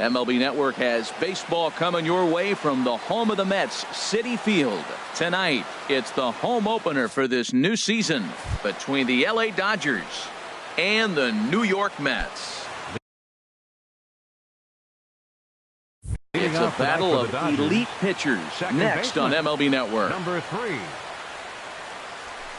MLB Network has baseball coming your way from the home of the Mets, Citi Field. Tonight, it's the home opener for this new season between the LA Dodgers and the New York Mets. It's a battle of elite pitchers next on MLB Network. Number 3.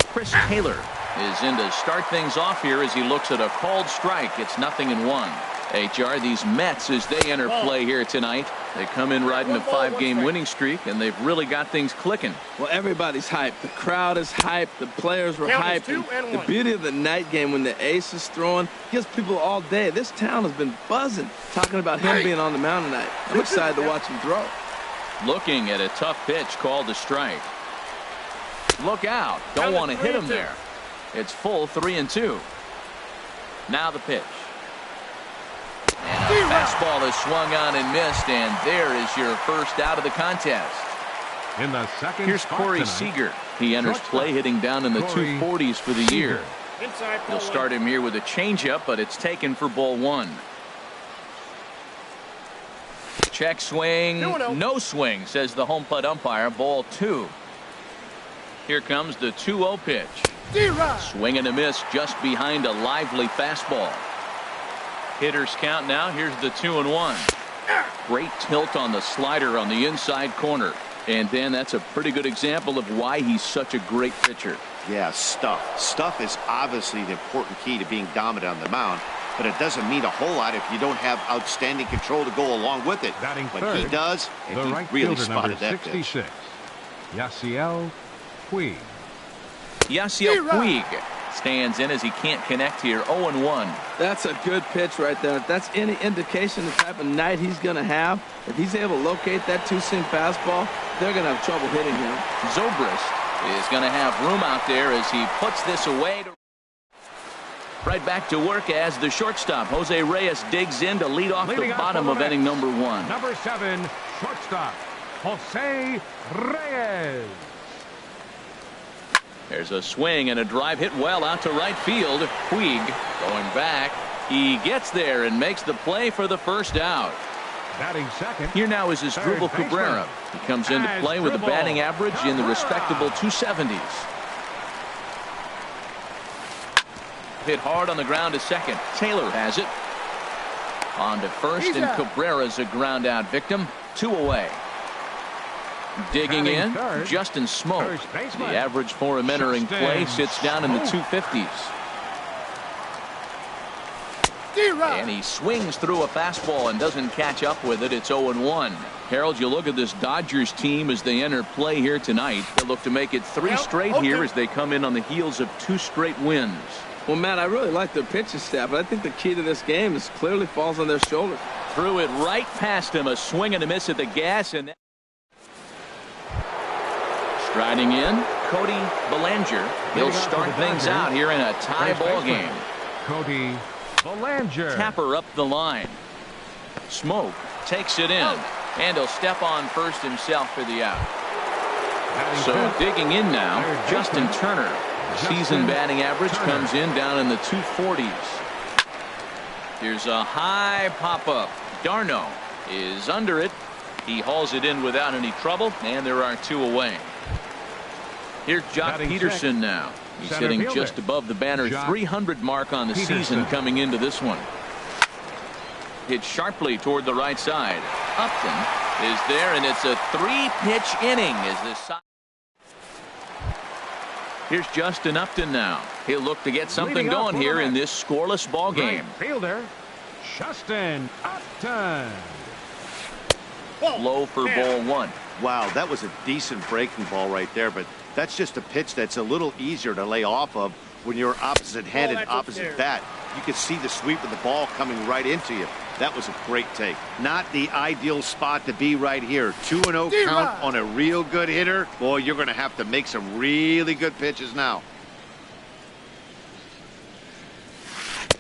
Chris Taylor is in to start things off here as he looks at a called strike. It's 0-1. HR, these Mets, as they enter play here tonight, they come in riding a 5-game winning streak, and they've really got things clicking. Well, everybody's hyped. The crowd is hyped. The players were hyped. The beauty of the night game when the ace is throwing gives people all day. This town has been buzzing talking about him being on the mound tonight. I'm excited to watch him throw. Looking at a tough pitch called a strike. Look out. Don't want to hit him there. It's full 3-2. Now the pitch. And a fastball is swung on and missed, and there is your first out of the contest. In the second, here's Corey Seager. He enters play hitting down in the 240s for the year. He'll start him here with a changeup, but it's taken for ball 1. Check swing, no swing, says the home plate umpire. Ball 2. Here comes the 2-0 pitch. Swing and a miss just behind a lively fastball. Hitters count now. Here's the 2-1. Great tilt on the slider on the inside corner. And Dan, that's a pretty good example of why he's such a great pitcher. Yeah, stuff. Stuff is obviously the important key to being dominant on the mound, but it doesn't mean a whole lot if you don't have outstanding control to go along with it. But he does, and the he right really fielder, spotted that 66. Yasiel Puig. Yasiel Puig stands in as he can't connect here. 0-1. That's a good pitch right there. If that's any indication the type of night he's going to have, if he's able to locate that 2-seam fastball, they're going to have trouble hitting him. Zobrist is going to have room out there as he puts this away. Right back to work as the shortstop, Jose Reyes, digs in to lead off the bottom of inning number 1. Number 7, shortstop, Jose Reyes. There's a swing and a drive hit well out to right field. Puig going back. He gets there and makes the play for the first out. Batting second. Here now is Asdrubal Cabrera. He comes into play with a batting average in the respectable 270s. Hit hard on the ground to second. Taylor has it. On to first, and Cabrera's a ground out victim. 2 away. Digging in, Justin Smoke. The average for him entering play sits down in the 250s. And he swings through a fastball and doesn't catch up with it. It's 0-1. Harold, you look at this Dodgers team as they enter play here tonight. They look to make it 3 straight here as they come in on the heels of 2 straight wins. Well, Matt, I really like their pitching staff, but I think the key to this game is clearly falls on their shoulders. Threw it right past him. A swing and a miss at the gas, and striding in, Cody Bellinger. He'll start things out here in a tie ball game. Cody Bellinger. Tapper up the line. Smoke takes it in, and he'll step on first himself for the out. So digging in now, Justin Turner. Season batting average comes in down in the 240s. Here's a high pop-up. Darno is under it. He hauls it in without any trouble, and there are 2 away. Here's Jock Peterson now. He's hitting just above the banner 300 mark on the season coming into this one. Hit sharply toward the right side. Upton is there, and it's a 3-pitch inning as this side. Here's Justin Upton now. He'll look to get something going here in this scoreless ball game. Right fielder Justin Upton. Low for ball 1. Wow, that was a decent breaking ball right there, but that's just a pitch that's a little easier to lay off of when you're opposite-handed, opposite bat. You can see the sweep of the ball coming right into you. That was a great take. Not the ideal spot to be right here. 2-0 count on a real good hitter. Boy, you're going to have to make some really good pitches now.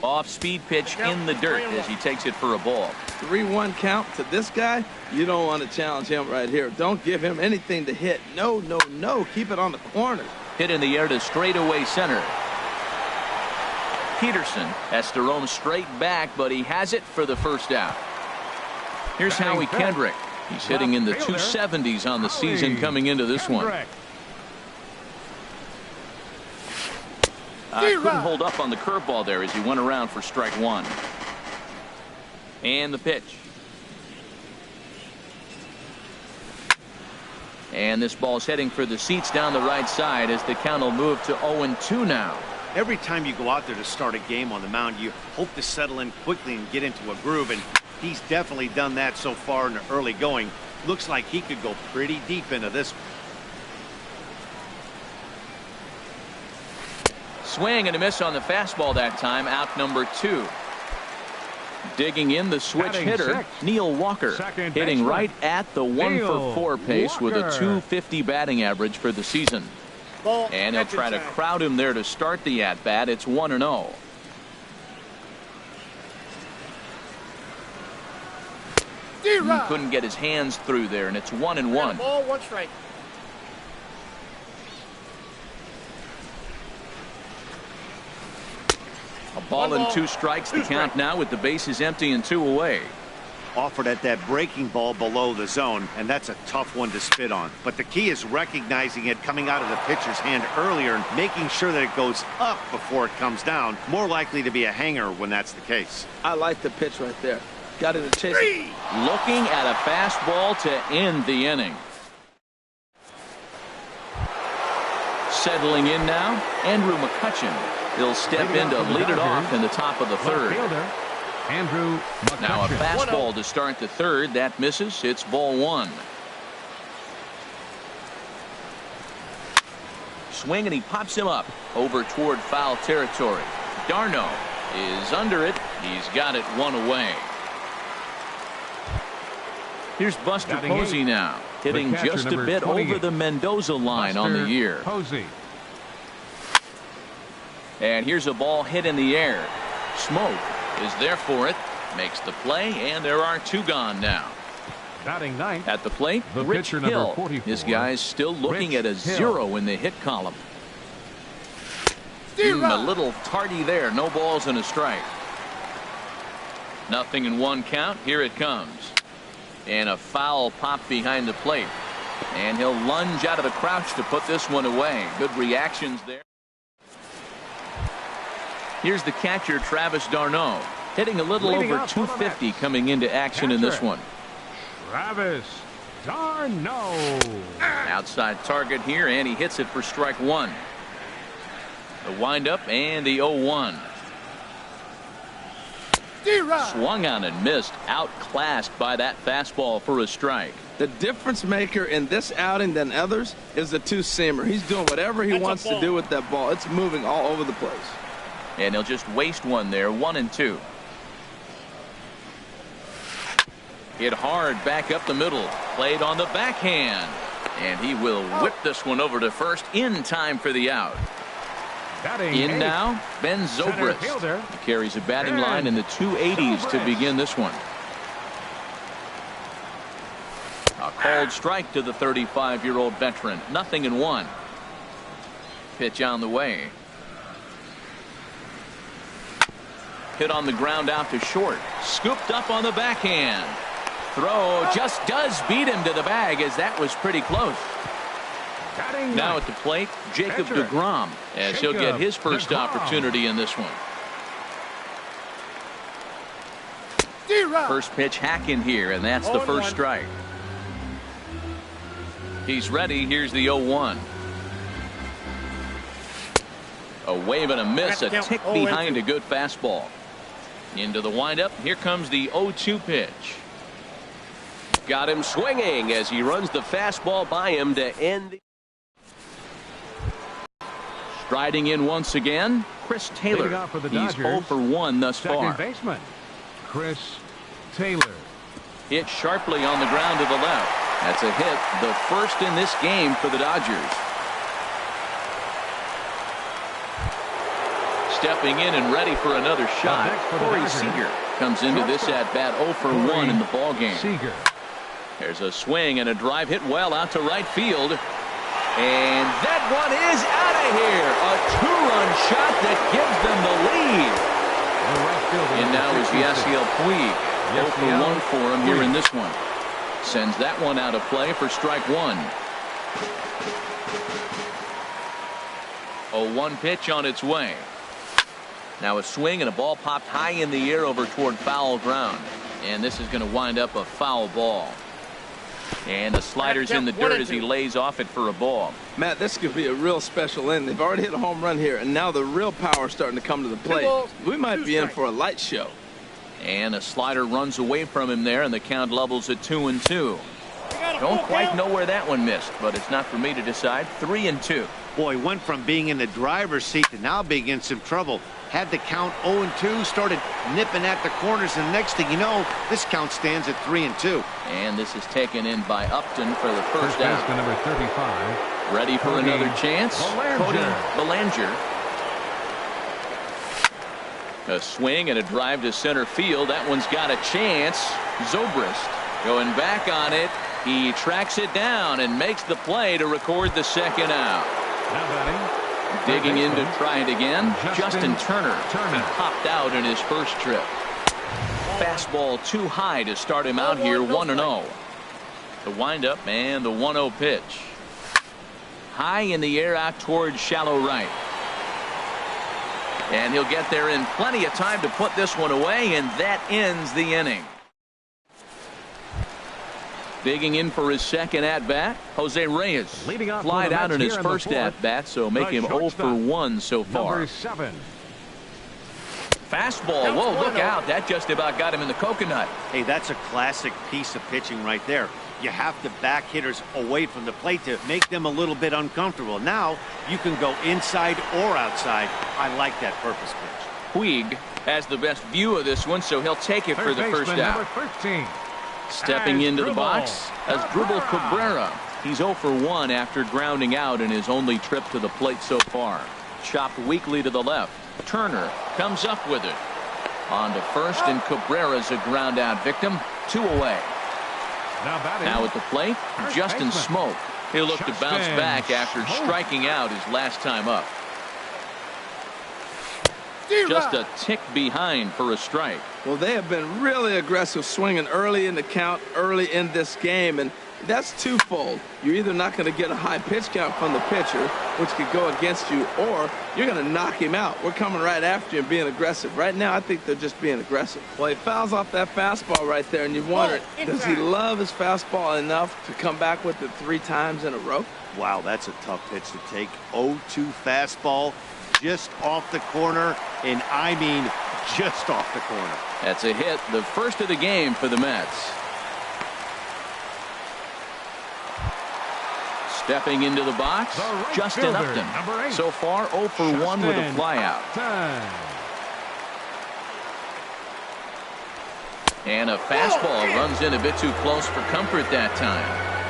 Off-speed pitch in the dirt as he takes it for a ball. 3-1 count to this guy. You don't want to challenge him right here. Don't give him anything to hit. No, no, no. Keep it on the corner. Hit in the air to straightaway center. Peterson has to roam straight back, but he has it for the first out. Here's Howie Kendrick. He's hitting in the 270s on the season coming into this one. Couldn't hold up on the curveball there as he went around for strike one. And the pitch. And this ball's heading for the seats down the right side as the count will move to 0-2 now. Every time you go out there to start a game on the mound, you hope to settle in quickly and get into a groove, and he's definitely done that so far in the early going. Looks like he could go pretty deep into this one. Swing and a miss on the fastball that time, out number 2. Digging in the switch hitter, Neil Walker, hitting right at the 1-for-4 pace with a .250 batting average for the season. And he'll try to crowd him there to start the at-bat. It's 1-0. He couldn't get his hands through there, and it's 1-1. Ball, 1 strike. A ball and 2 strikes. The count now with the bases empty and 2 away. Offered at that breaking ball below the zone, and that's a tough one to spit on. But the key is recognizing it coming out of the pitcher's hand earlier and making sure that it goes up before it comes down. More likely to be a hanger when that's the case. I like the pitch right there. Got it to chase it. Looking at a fastball to end the inning. Settling in now, Andrew McCutchen. He'll step in to lead it off in the top of the 3rd. Andrew McCutchen. Now a fastball to start the 3rd. That misses. It's ball 1. Swing, and he pops him up over toward foul territory. Darno is under it. He's got it 1 away. Here's Buster Posey now, hitting just a bit over the Mendoza line on the year. Posey. And here's a ball hit in the air. Smoke is there for it, makes the play, and there are 2 gone now. Batting ninth. At the plate, the Rich pitcher, Hill. number 44. This guy's still looking at a 0 in the hit column. A little tardy there. No balls and a strike. 0-1 count. Here it comes. And a foul pop behind the plate. And he'll lunge out of the crouch to put this one away. Good reactions there. Here's the catcher, Travis d'Arnaud, hitting a little over 250 coming into action in this one. Travis d'Arnaud. Outside target here, and he hits it for strike 1. The windup and the 0-1. Swung on and missed, outclassed by that fastball for a strike. The difference maker in this outing than others is the 2-seamer. He's doing whatever he wants to do with that ball. It's moving all over the place. And he'll just waste one there. 1-2. Hit hard back up the middle. Played on the backhand. And he will whip this one over to first in time for the out. In now, Ben Zobrist. He carries a batting line in the 280s to begin this one. A called strike to the 35-year-old veteran. 0-1. Pitch on the way. Hit on the ground out to short. Scooped up on the backhand. Throw just does beat him to the bag, as that was pretty close. Now at the plate, Jacob deGrom, as he'll get his first opportunity in this one. First pitch hack in here, and that's the first strike. He's ready. Here's the 0-1. A wave and a miss, a tick behind a good fastball. Into the windup. Here comes the 0-2 pitch. Got him swinging as he runs the fastball by him to end. Striding in once again, Chris Taylor. He's 0 for 1 thus far. Second baseman, Chris Taylor. Hit sharply on the ground to the left. That's a hit, the first in this game for the Dodgers. Stepping in and ready for another shot. Corey Seager comes into this at-bat 0 for 1 in the ballgame. There's a swing and a drive hit well out to right field. And that one is out of here. A 2-run shot that gives them the lead. And now is Yasiel Puig. 0 for 1 for him here in this one. Sends that one out of play for strike one. 0-1 pitch on its way. Now a swing and a ball popped high in the air over toward foul ground. And this is going to wind up a foul ball. And the slider's in the dirt as he lays off it for a ball. Matt, this could be a real special inning. They've already hit a home run here, and now the real power is starting to come to the plate. We might be in for a light show. And a slider runs away from him there, and the count levels at 2-2. Don't quite know where that one missed, but it's not for me to decide. 3-2. Boy, went from being in the driver's seat to now being in some trouble. Had the count 0-2, started nipping at the corners, and the next thing you know, this count stands at 3-2. And this is taken in by Upton for the first out. Number 35. Ready for another chance. Cody Bellinger. A swing and a drive to center field. That one's got a chance. Zobrist going back on it. He tracks it down and makes the play to record the second out. Now batting. Digging in to try it again. Justin Turner. He popped out in his first trip. Fastball too high to start him out here 1-0. The windup and the 1-0 pitch. High in the air out towards shallow right. And he'll get there in plenty of time to put this one away, and that ends the inning. Digging in for his second at-bat, Jose Reyes. Flied out in his first at-bat, so make him 0 for 1 so far. Number 7. Fastball. Whoa, look out. That just about got him in the coconut. Hey, that's a classic piece of pitching right there. You have to back hitters away from the plate to make them a little bit uncomfortable. Now you can go inside or outside. I like that purpose pitch. Puig has the best view of this one, so he'll take it for the first out. Number 13. Stepping into the box as Dribble Cabrera. He's 0 for 1 after grounding out in his only trip to the plate so far. Chopped weakly to the left. Turner comes up with it. On to first, and Cabrera's a ground out victim. 2 away. Now at the plate, Justin Smoke. He'll look to bounce back after striking out his last time up. Just a tick behind for a strike. Well, they have been really aggressive swinging early in the count, early in this game, and that's twofold. You're either not going to get a high pitch count from the pitcher, which could go against you, or you're going to knock him out. We're coming right after you and being aggressive. Right now, I think they're just being aggressive. Well, he fouls off that fastball right there, and you wonder, does he love his fastball enough to come back with it 3 times in a row? Wow, that's a tough pitch to take. 0-2 fastball just off the corner, and I mean just off the corner. That's a hit, the first of the game for the Mets. Stepping into the box, Justin Upton. So far 0 for 1 with a flyout. And a fastball runs in a bit too close for comfort that time.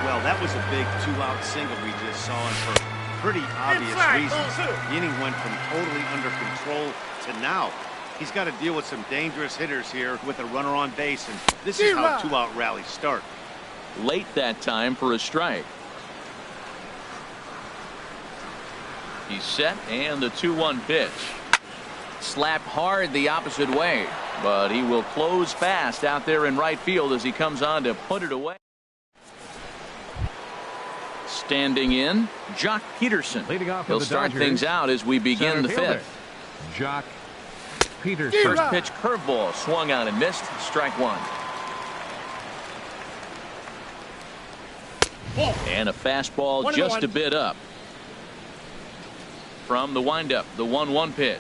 Well, that was a big 2-out single we just saw, and for pretty obvious reasons. The inning went from totally under control to now. He's got to deal with some dangerous hitters here with a runner on base, and this is how 2-out rallies start. Late that time for a strike. He's set, and the 2-1 pitch. Slapped hard the opposite way, but he will close fast out there in right field as he comes on to put it away. Standing in, Jock Peterson. He'll start things out as we begin the 5th. Jock Peterson. First pitch curveball swung on and missed. Strike 1. And a fastball just a bit up. From the windup, the 1-1 pitch.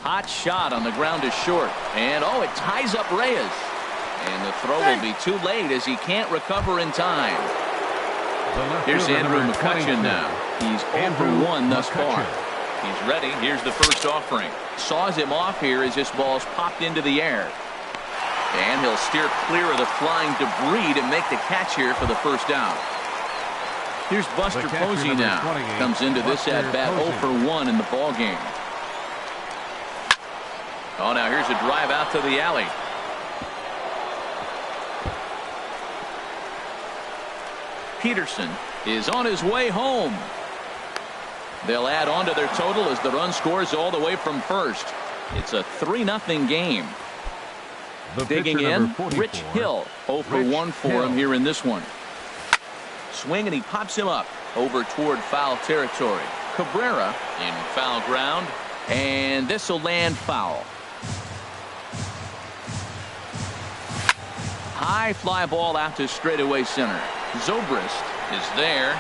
Hot shot on the ground is short. And oh, it ties up Reyes. And the throw will be too late as he can't recover in time. Here's Andrew McCutchen now. He's 0 for 1 thus far. He's ready. Here's the first offering. Saws him off here as this ball's popped into the air. And he'll steer clear of the flying debris to make the catch here for the first out. Here's Buster Posey now. Comes into this at-bat 0 for 1 in the ballgame. Oh, now here's a drive out to the alley. Peterson is on his way home. They'll add on to their total as the run scores all the way from first. It's a 3-0 game. Digging in, Rich Hill. 0 for 1 for him here in this one. Swing, and he pops him up over toward foul territory. Cabrera in foul ground, and this will land foul. High fly ball out to straightaway center. Zobrist is there,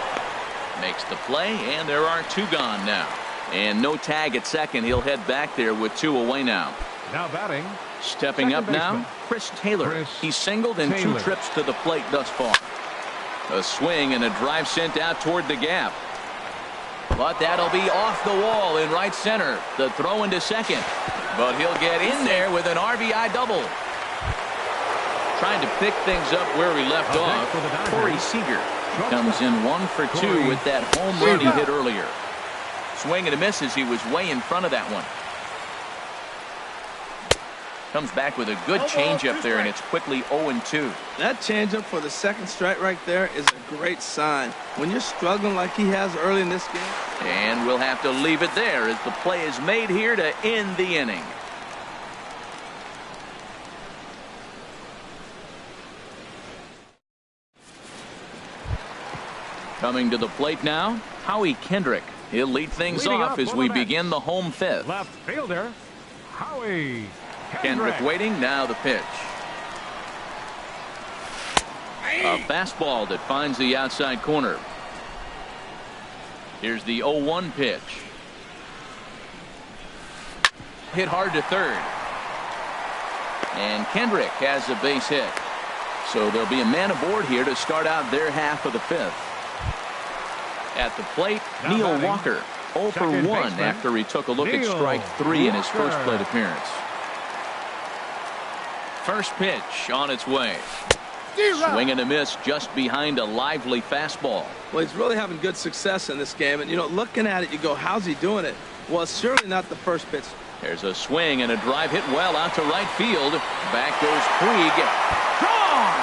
makes the play, and there are 2 gone now. And no tag at second. He'll head back there with 2 away now. Now batting. Stepping up now, Chris Taylor. He's singled in 2 trips to the plate thus far. A swing and a drive sent out toward the gap. But that'll be off the wall in right center. The throw into second. But he'll get in there with an RBI double. Trying to pick things up where he left off. Corey Seager comes in 1 for 2 with that home run he hit earlier. Swing and a miss as he was way in front of that one. Comes back with a good changeup there, and it's quickly 0-2. That changeup for the second strike right there is a great sign. When you're struggling like he has early in this game. And we'll have to leave it there as the play is made here to end the inning. Coming to the plate now, Howie Kendrick. He'll lead things off as we begin the home 5th. Left fielder, Howie Kendrick waiting, now the pitch. A fastball that finds the outside corner. Here's the 0-1 pitch. Hit hard to third. And Kendrick has a base hit. So there'll be a man aboard here to start out their half of the 5th. At the plate, Neil Walker, 0 for 1 after he took a look at strike 3 in his first plate appearance. First pitch on its way. Swing and a miss just behind a lively fastball. Well, he's really having good success in this game. And, you know, looking at it, you go, how's he doing it? Well, it's surely not the first pitch. There's a swing and a drive hit well out to right field. Back goes Puig. Strong!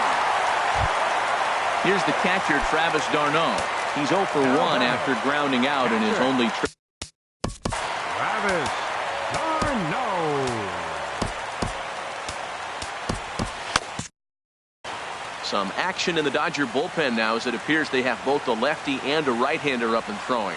Here's the catcher, Travis d'Arnaud. He's 0 for 1 after grounding out in his only trip. Travis d'Arnaud. Some action in the Dodger bullpen now as it appears they have both a lefty and a right-hander up and throwing.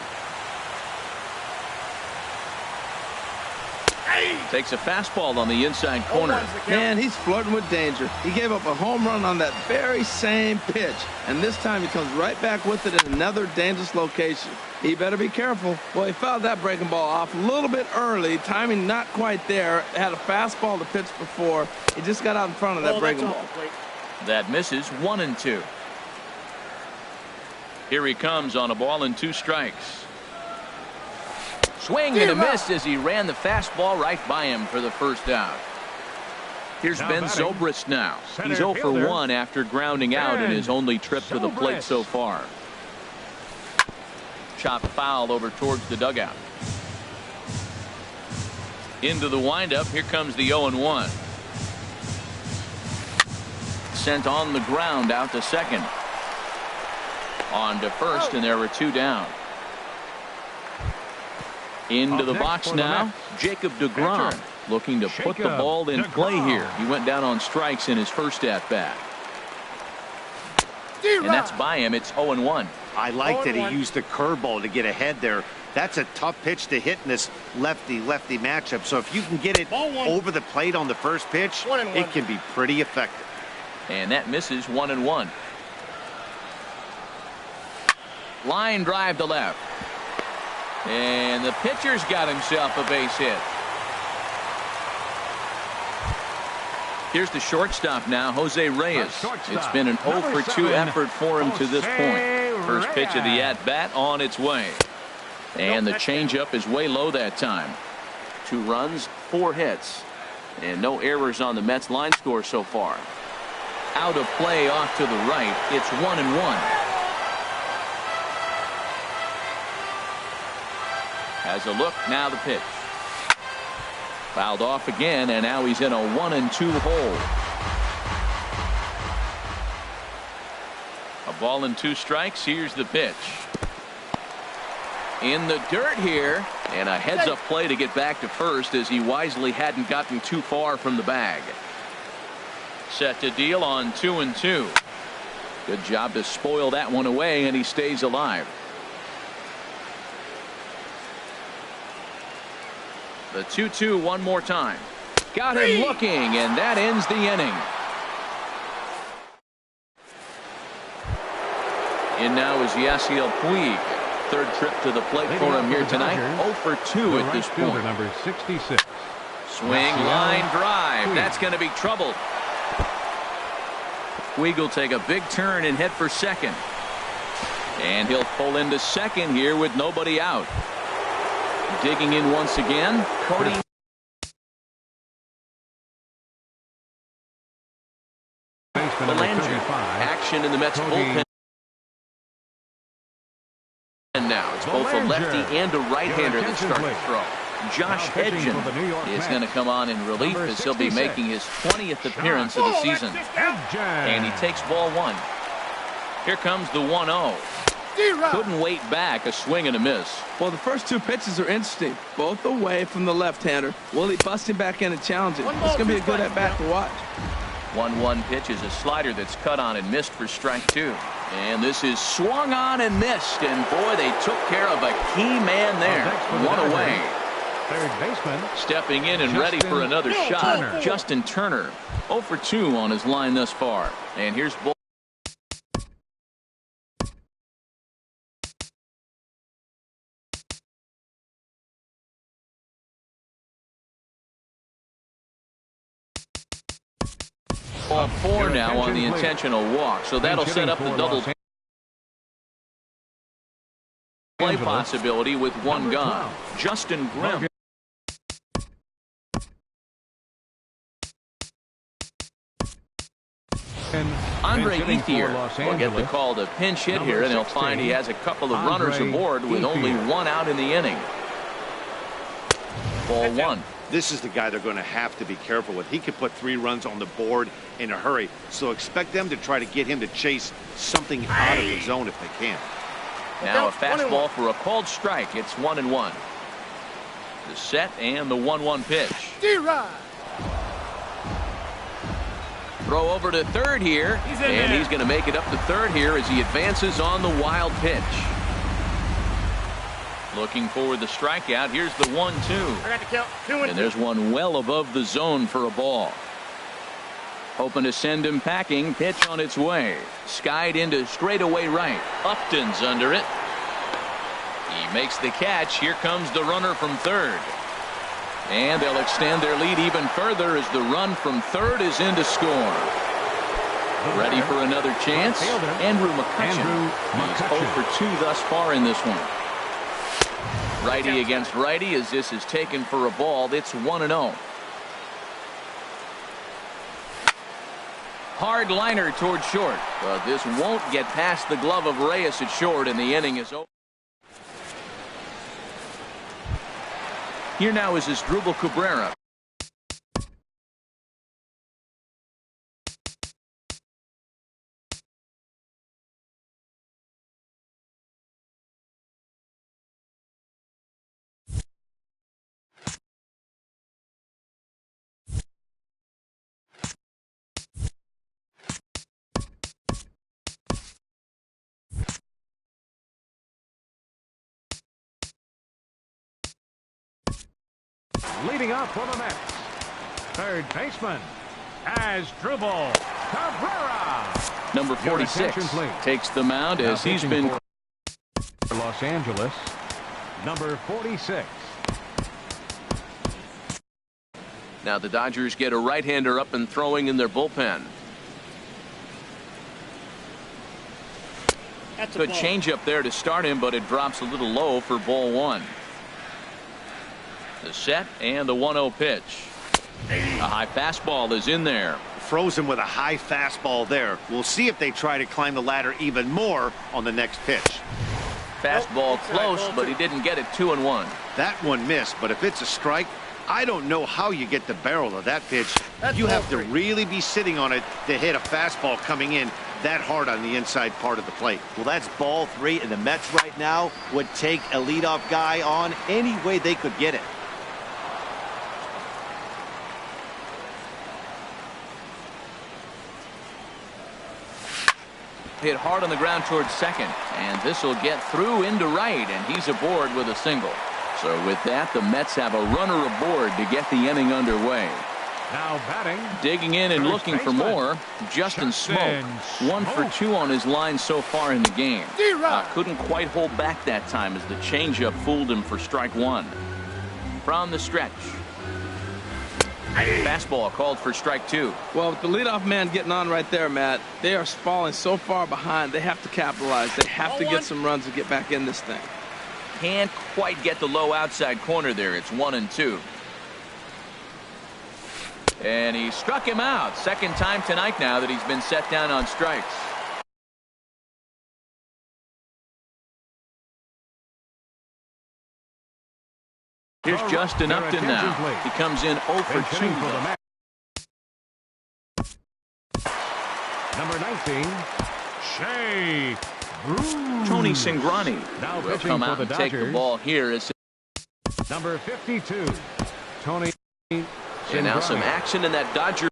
Takes a fastball on the inside corner. Man, he's flirting with danger. He gave up a home run on that very same pitch. And this time he comes right back with it in another dangerous location. He better be careful. Well, he fouled that breaking ball off a little bit early. Timing not quite there. Had a fastball to pitch before. He just got out in front of that breaking ball. That misses 1-2. Here he comes on a ball and 2 strikes. Swing and a miss as he ran the fastball right by him for the first out. Here's Ben Zobrist now. He's 0 for 1 after grounding out in his only trip to the plate so far. Chopped foul over towards the dugout. Into the windup. Here comes the 0-1. Sent on the ground out to second. On to first, and there were 2 down. Into the box now, Jacob deGrom looking to put the ball in play here. He went down on strikes in his first at-bat. And that's by him. It's 0-1. I like that he used the curveball to get ahead there. That's a tough pitch to hit in this lefty-lefty matchup. So if you can get it over the plate on the first pitch, it can be pretty effective. And that misses 1-1. Line drive to left. And the pitcher's got himself a base hit. Here's the shortstop now, Jose Reyes. It's been an 0 for 2 effort for him to this point. First pitch of the at-bat on its way. And the changeup is way low that time. 2 runs, 4 hits. And no errors on the Mets line score so far. Out of play off to the right. It's 1-1. Has a look, now the pitch. Fouled off again, and now he's in a 1-2 hole. A ball and 2 strikes. Here's the pitch. In the dirt here, and a heads-up play to get back to first as he wisely hadn't gotten too far from the bag. Set to deal on 2-2. Good job to spoil that one away, and he stays alive. The 2-2 one more time. Got him looking, and that ends the inning. In now is Yasiel Puig. Third trip to the plate for him here tonight. 0 for 2 at this point. Number 66. Swing, line drive. That's going to be trouble. Puig will take a big turn and head for second. And he'll pull into second here with nobody out. Digging in once again, Cody. Belanger. Action in the Mets bullpen. And now it's both a lefty and a right-hander that start to throw. Josh Hedgen is going to come on in relief as he'll be making his 20th appearance of the season. And he takes ball one. Here comes the 1-0. Couldn't wait back, a swing and a miss. Well, the first two pitches are interesting, both away from the left-hander. Will he bust him back in and challenge him? It's going to be a good at-bat to watch. 1-1 pitch is a slider that's cut on and missed for strike two. And this is swung on and missed. And boy, they took care of a key man there. One away. Third baseman. Stepping in and ready for another shot. Justin Turner. 0 for 2 on his line thus far. And here's ball. Ball 4 now on the intentional walk, so that'll set up the double play possibility with one gone. Justin Grimm. Andre Ethier will get the call to pinch hit here, and he'll find he has a couple of runners aboard with only one out in the inning. Ball 1. This is the guy they're going to have to be careful with. He could put 3 runs on the board in a hurry, so expect them to try to get him to chase something out of the zone if they can. Now a fastball for a called strike. It's 1-1. The set and the 1-1 pitch. Throw over to third here, and he's going to make it up to third here as he advances on the wild pitch. Looking for the strikeout. Here's the 1-2. I got to count 2 and And there's one well above the zone for a ball. Hoping to send him packing. Pitch on its way. Skied into straightaway right. Upton's under it. He makes the catch. Here comes the runner from third. And they'll extend their lead even further as the run from third is in to score. Ready for another chance. Andrew McCutchen. He's 0 for 2 thus far in this one. Righty against righty as this is taken for a ball. It's 1-0. Hard liner toward short, but this won't get past the glove of Reyes at short, and the inning is over. Here now is Asdrubal Cabrera. Leading up for the Mets, third baseman, Asdrubal Cabrera. Number 46 takes the mound as he's been. Los Angeles, number 46. Now the Dodgers get a right-hander up and throwing in their bullpen. Good changeup there to start him, but it drops a little low for ball 1. The set and the 1-0 pitch. A high fastball is in there. Frozen with a high fastball there. We'll see if they try to climb the ladder even more on the next pitch. Fastball close, but he didn't get it. 2-1. That one missed, but if it's a strike, I don't know how you get the barrel of that pitch. You have to really be sitting on it to hit a fastball coming in that hard on the inside part of the plate. Well, that's ball 3, and the Mets right now would take a leadoff guy on any way they could get it. Hit hard on the ground towards second, and this will get through into right, and he's aboard with a single. So with that, the Mets have a runner aboard to get the inning underway. Now batting. Digging in and looking for more, Justin Smoke. 1 for 2 on his line so far in the game. Couldn't quite hold back that time as the changeup fooled him for strike 1. From the stretch. Fastball called for strike 2. Well, with the leadoff man getting on right there, Matt, they are falling so far behind. They have to capitalize. They have to get some runs to get back in this thing. Can't quite get the low outside corner there. It's 1-2. And he struck him out. Second time tonight now that he's been set down on strikes. Here's Justin Upton now. He comes in 0 for 2. Number 19, Shea Bruce. Tony Cingrani will come out and take the ball here. As number 52, Tony Cingrani. And now some action in that Dodger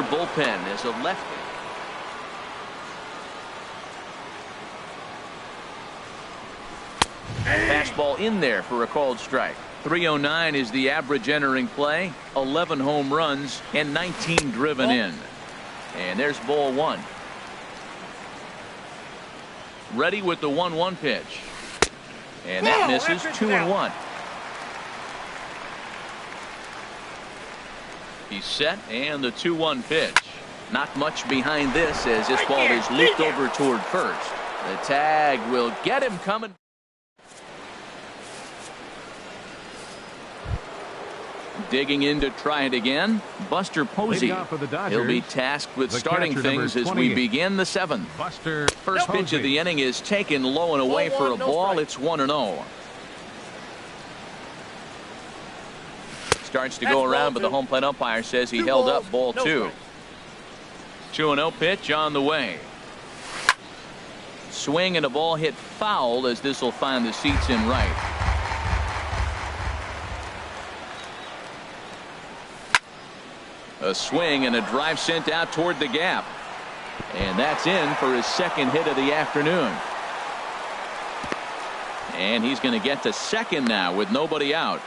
bullpen as a lefty. Fastball in there for a called strike. 309 is the average entering play. 11 home runs and 19 driven in. And there's ball 1. Ready with the 1-1 pitch. And that misses. 2-1. He's set, and the 2-1 pitch. Not much behind this as this ball is looped over toward first. The tag will get him coming. Digging in to try it again, Buster Posey. He'll be tasked with starting things as we begin the 7th. First pitch of the inning is taken low and away for a ball. It's 1-0. Starts to go around, but the home plate umpire says he held up ball 2. 2-0 pitch on the way. Swing and a ball hit foul as this will find the seats in right. A swing and a drive sent out toward the gap. And that's in for his second hit of the afternoon. And he's going to get to second now with nobody out.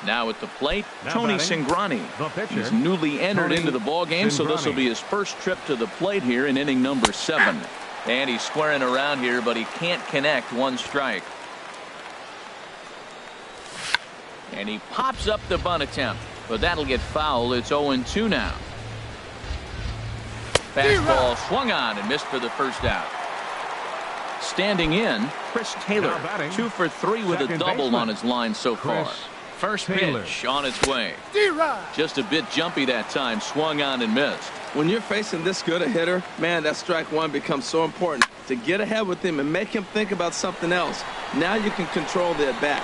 Now at the plate, Tony Cingrani. He's newly entered into the ball game, so this will be his first trip to the plate here in inning number 7. And he's squaring around here, but he can't connect. 1 strike. And he pops up the bunt attempt, but that'll get fouled. It's 0-2 now. Fastball swung on and missed for the first out. Standing in, Chris Taylor, 2 for 3 with a double on his line so far. First pitch on its way. Just a bit jumpy that time. Swung on and missed. When you're facing this good a hitter, man, that strike 1 becomes so important. To get ahead with him and make him think about something else. Now you can control the at-bat.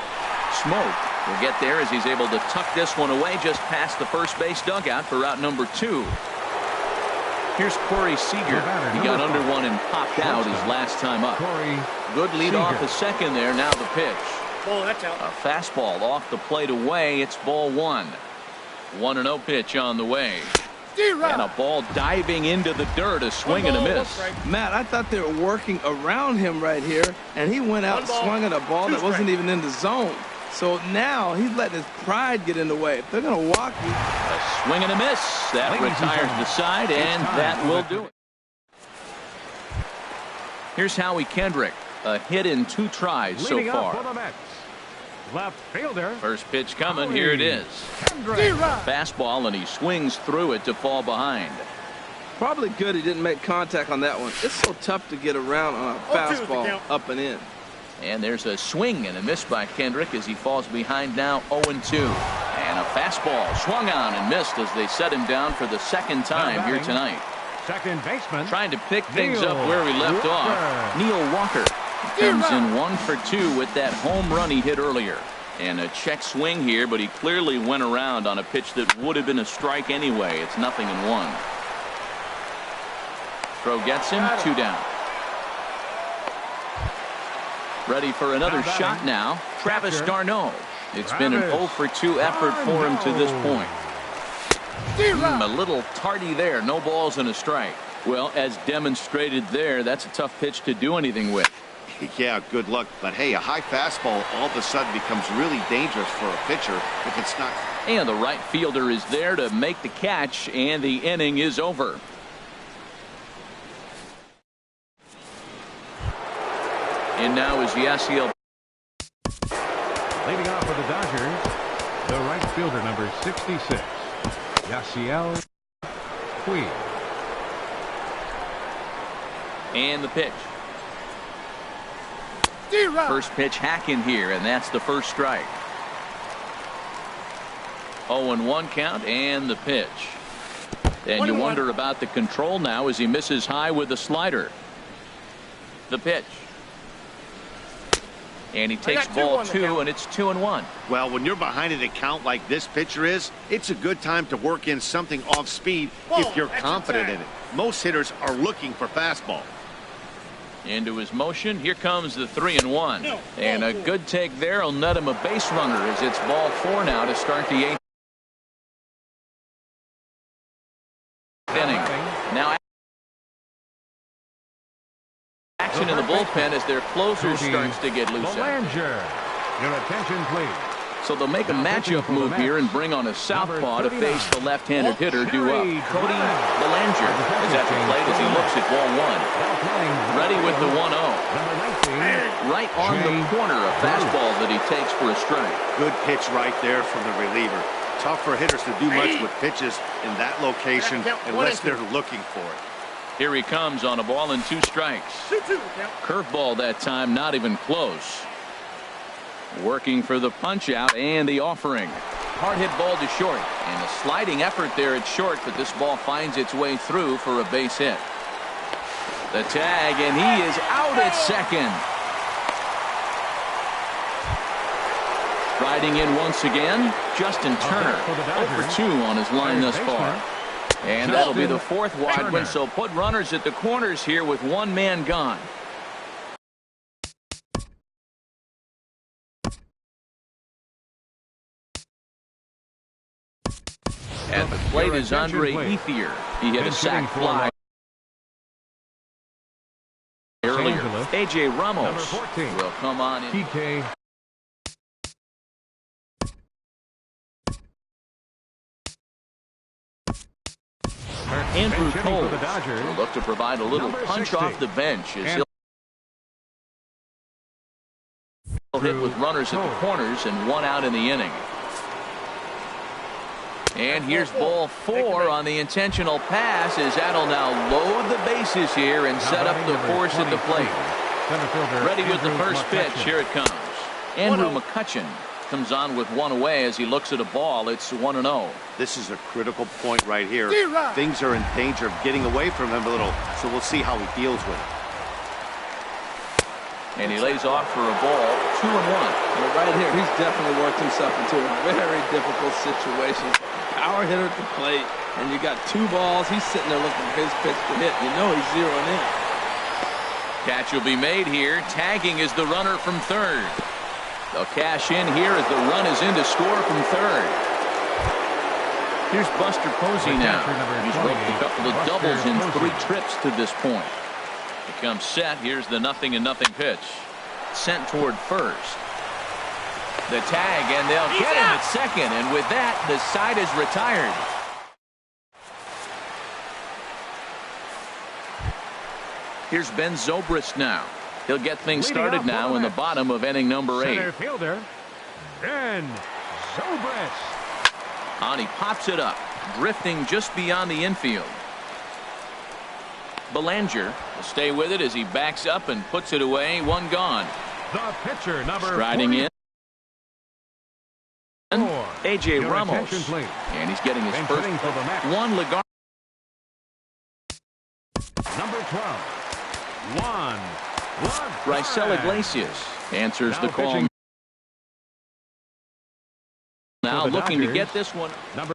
Smoke will get there as he's able to tuck this one away just past the first base dugout for route number 2. Here's Corey Seager. He got under one and popped out his last time up. Good lead off the second there. Now the pitch. That's out. A fastball off the plate away. It's ball 1. 1-0 pitch on the way. And a ball diving into the dirt. A swing and a miss. Matt, I thought they were working around him right here, and he went out and swung at a ball that wasn't even in the zone. So now he's letting his pride get in the way. If they're going to walk you. A swing and a miss. That retires the side, and that will do it. Here's Howie Kendrick. A hit in 2 tries so far. Left fielder. First pitch coming. Here it is. Fastball, and he swings through it to fall behind. Probably good he didn't make contact on that one. It's so tough to get around on a fastball up and in. And there's a swing and a miss by Kendrick as he falls behind now 0-2. And a fastball swung on and missed as they set him down for the second time here tonight. Second baseman. Trying to pick things up where we left off. Neil Walker comes in 1 for 2 with that home run he hit earlier. And a check swing here, but he clearly went around on a pitch that would have been a strike anyway. It's 0-1. Throw gets him. 2 down. Ready for another shot now. Travis d'Arnaud. It's been an 0 for 2 effort for him to this point. A little tardy there. No balls and a strike. Well, as demonstrated there, that's a tough pitch to do anything with. Yeah, good luck. But hey, a high fastball all of a sudden becomes really dangerous for a pitcher if it's not. And the right fielder is there to make the catch, and the inning is over. And now is Yasiel. Leading off for the Dodgers, the right fielder, number 66, Yasiel Puig. And the pitch. First pitch hack in here, and that's the first strike. 0-1 count, and the pitch. And you wonder about the control now as he misses high with the slider. The pitch. And he takes ball 2, and it's 2-1. Well, when you're behind an account like this pitcher is, it's a good time to work in something off speed if you're confident in it. Most hitters are looking for fastball. Into his motion. Here comes the 3-1. And a good take there will net him a base runner as it's ball 4 now to start the 8th inning. Now action in the bullpen as their closer starts to get loose. Belanger. Your attention, please. So they'll make a matchup move here and bring on a southpaw to face the left-handed hitter due up. Cody Belanger is at the plate as he looks at ball 1. Ready with the 1-0. Right on the corner, a fastball that he takes for a strike. Good pitch right there from the reliever. Tough for hitters to do much with pitches in that location unless they're looking for it. Here he comes on a ball and 2 strikes. Curveball that time, not even close. Working for the punch out and the offering. Hard hit ball to short, and a sliding effort there at short, but this ball finds its way through for a base hit. The tag, and he is out at second. Riding in once again, Justin Turner, 0-for-2 on his line thus far. And that'll be the 4th wide one, so put runners at the corners here with 1 man gone. At the plate is Andre Ethier. He hit a sac fly earlier. A.J. Ramos will come on in. Andrew Cole will look to provide a little punch off the bench as he'll hit with runners at the corners and 1 out in the inning. And here's ball 4 on the intentional pass as that'll now load the bases here and set up the force at the plate. Ready with the first pitch. Here it comes. Andrew McCutchen comes on with 1 away as he looks at a ball. It's 1-0. This is a critical point right here. Things are in danger of getting away from him a little, so we'll see how he deals with it. And he lays off for a ball. 2-1. Well, right here, he's definitely worked himself into a very difficult situation. Power hitter at the plate, and you got 2 balls. He's sitting there looking for his pitch to hit. You know he's zeroing in. Catch will be made here. Tagging is the runner from third. They'll cash in here as the run is in to score from third. Here's Buster Posey now. He's roped a couple of doubles in 3 trips to this point. He comes set. Here's the 0-0 pitch. Sent toward first. The tag, and they'll get him at second. And with that, the side is retired. Here's Ben Zobrist now. He'll get things started now in the bottom of inning number 8. Center fielder, Ben Zobrist. On, he pops it up, drifting just beyond the infield. Belanger will stay with it as he backs up and puts it away. 1 gone. The pitcher, number striding 40. in. A.J. Ramos. And he's getting his first one. Lagar. Number 12. Juan. Raisel Iglesias answers the call. Now looking to get this one. Number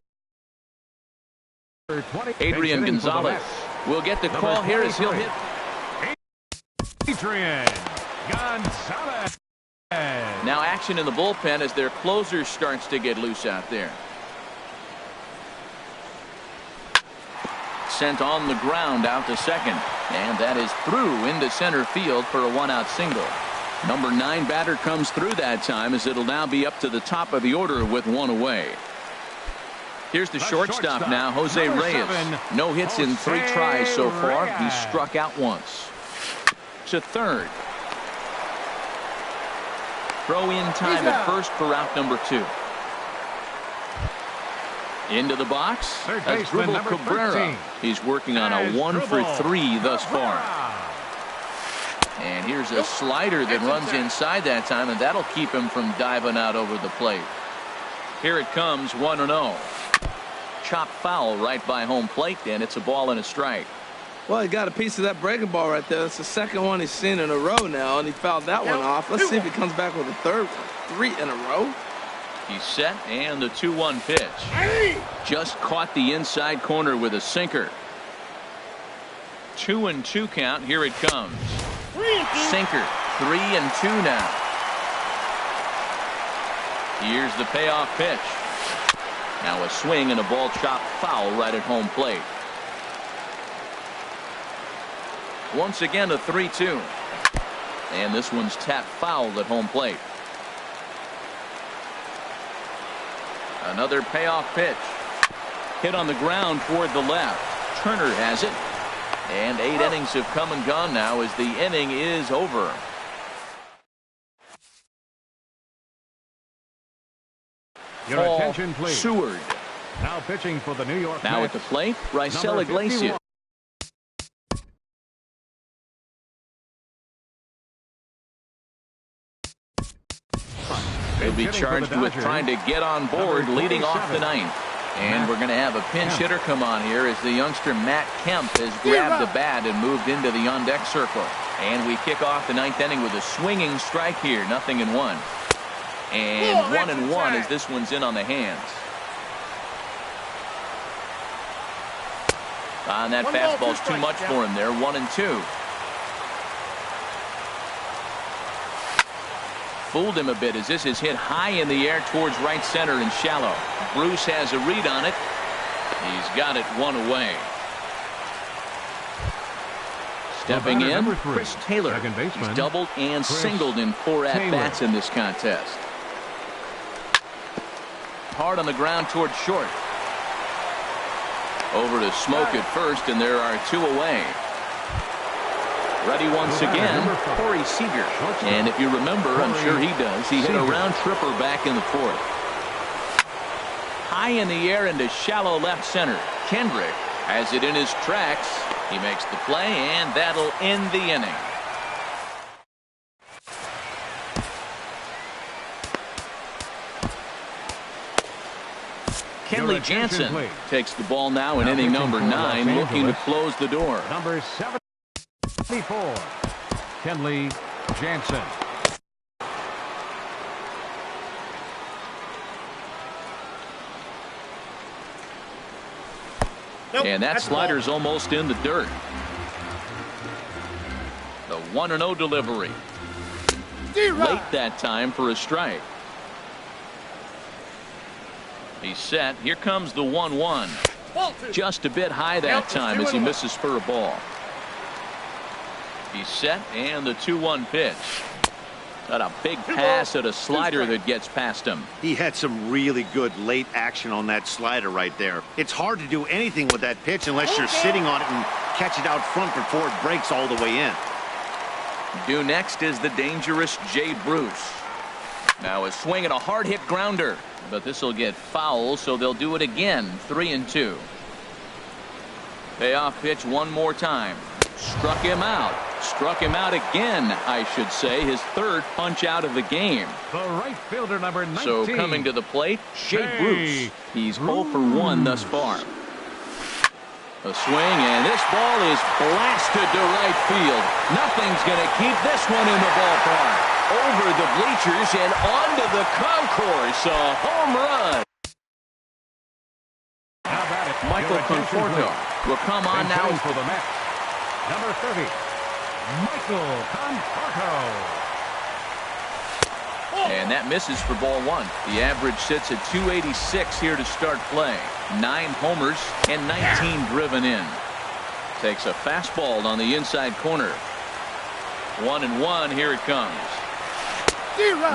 20. Adrian Gonzalez will get the call here as he'll hit. Adrian Gonzalez. Now action in the bullpen as their closer starts to get loose out there. sent on the ground out to second. And that is through into center field for a one-out single. Number 9 batter comes through that time, as it'll now be up to the top of the order with one away. Here's the shortstop now, Jose Reyes. No hits in 3 tries so far. He struck out once. To third. Throw in time at first for out number 2. Into the box. That's Dribble Cabrera. He's working on a 1 for 3 thus far. And here's a slider that runs inside that time, and that'll keep him from diving out over the plate. Here it comes, 1-0. Chop foul right by home plate, and it's a ball and a strike. Well, he got a piece of that breaking ball right there. It's the second one he's seen in a row now, and he fouled that one off. Let's see if he comes back with a third one. 3 in a row. He's set, and the 2-1 pitch. Just caught the inside corner with a sinker. 2-2 count. Here it comes. Sinker. 3-2 now. Here's the payoff pitch. Now a swing and a ball chopped foul right at home plate. Once again a 3-2. And this one's tapped foul at home plate. Another payoff pitch. Hit on the ground toward the left. Turner has it. And 8 innings have come and gone now as the inning is over. Your attention, please. Seward. Now pitching for the New York Now Mets. at the plate, Raisel Iglesias. He'll be charged with trying to get on board, leading off the 9th. And we're going to have a pinch hitter come on here as the youngster Matt Kemp has grabbed the bat and moved into the on-deck circle. And we kick off the 9th inning with a swinging strike here, 0-1. And 1-1 as this one's in on the hands. And that fastball's too much for him there, 1-2. Fooled him a bit as this is hit high in the air towards right center and shallow. Bruce has a read on it. He's got it 1 away. Stepping in, Chris Taylor. He's doubled and singled in 4 at-bats in this contest. Hard on the ground towards short. Over to Smoke at first, and there are 2 away. Ready once again, Corey Seager. And if you remember, I'm sure he does, he hit a round tripper back in the 4th. High in the air into shallow left center. Kendrick has it in his tracks. He makes the play, and that'll end the inning. Kenley Jansen takes the ball now in inning number 9, looking to close the door. Number 74, Kenley Jansen. And that slider's almost in the dirt. The 1-0 delivery. Late that time for a strike. He's set. Here comes the 1-1. Just a bit high that time as he misses for a ball. He's set, and the 2-1 pitch. Got a big pass at a slider that gets past him. He had some really good late action on that slider right there. It's hard to do anything with that pitch unless you're sitting on it and catch it out front before it breaks all the way in. Due next is the dangerous Jay Bruce. Now a swing and a hard hit grounder, but this will get foul, so they'll do it again. 3-2. Payoff pitch one more time. Struck him out. Struck him out again, I should say. His 3rd punch out of the game. The right fielder, number 19. So coming to the plate, Jay Bruce. He's 0 for 1 thus far. A swing, and this ball is blasted to right field. Nothing's going to keep this one in the ballpark. Over the bleachers and onto the concourse. A home run. Michael Conforto will come on now for the Mets. Number 30, Michael Conforto. And that misses for ball 1. The average sits at 286 here to start play. 9 homers and 19 driven in. Takes a fastball on the inside corner. 1-1. Here it comes.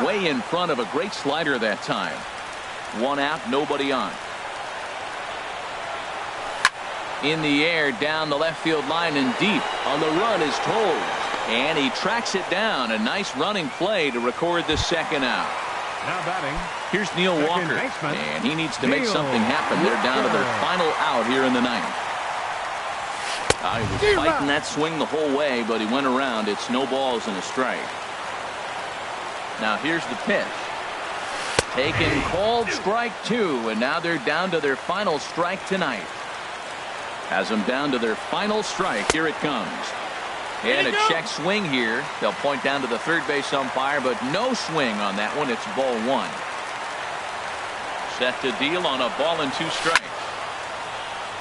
Way in front of a great slider that time. 1 out, nobody on. In the air, down the left field line and deep. On the run is Toll. And he tracks it down. A nice running play to record the second out. Now batting. Here's Neil Walker. Baseman, and he needs to make something happen. They're down to their final out here in the ninth. He was fighting that swing the whole way, but he went around. It's no balls and a strike. Now here's the pitch. Taken, called strike 2, and now they're down to their final strike tonight. Has them down to their final strike. Here it comes. And a check swing here. They'll point down to the third base umpire, but no swing on that one. It's ball 1. Set to deal on a ball and 2 strikes.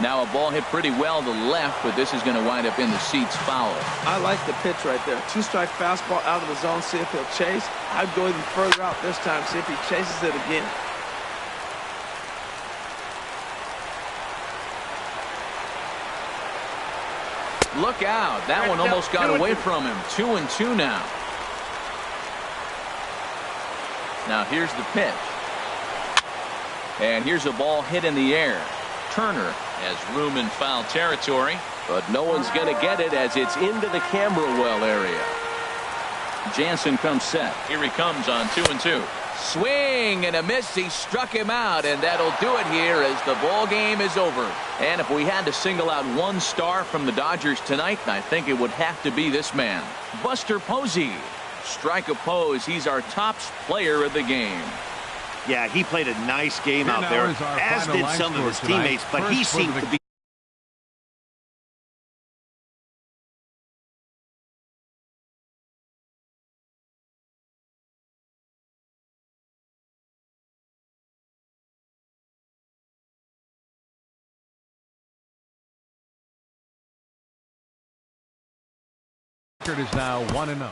Now a ball hit pretty well to the left, but this is going to wind up in the seats foul. I like the pitch right there. 2-strike fastball out of the zone. See if he'll chase. I'd go even further out this time. See if he chases it again. Look out. That one almost got away from him. 2-2 now. Now here's the pitch. And here's a ball hit in the air. Turner has room in foul territory, but no one's going to get it as it's into the camera well area. Jansen comes set. Here he comes on 2-2. Swing and a miss. He struck him out, and that'll do it here as the ball game is over. And if we had to single out one star from the Dodgers tonight, I think it would have to be this man, Buster Posey. Strike a pose. He's our top player of the game. Yeah, he played a nice game out there, as did some of his teammates, but he seemed to be Record is now 1-0.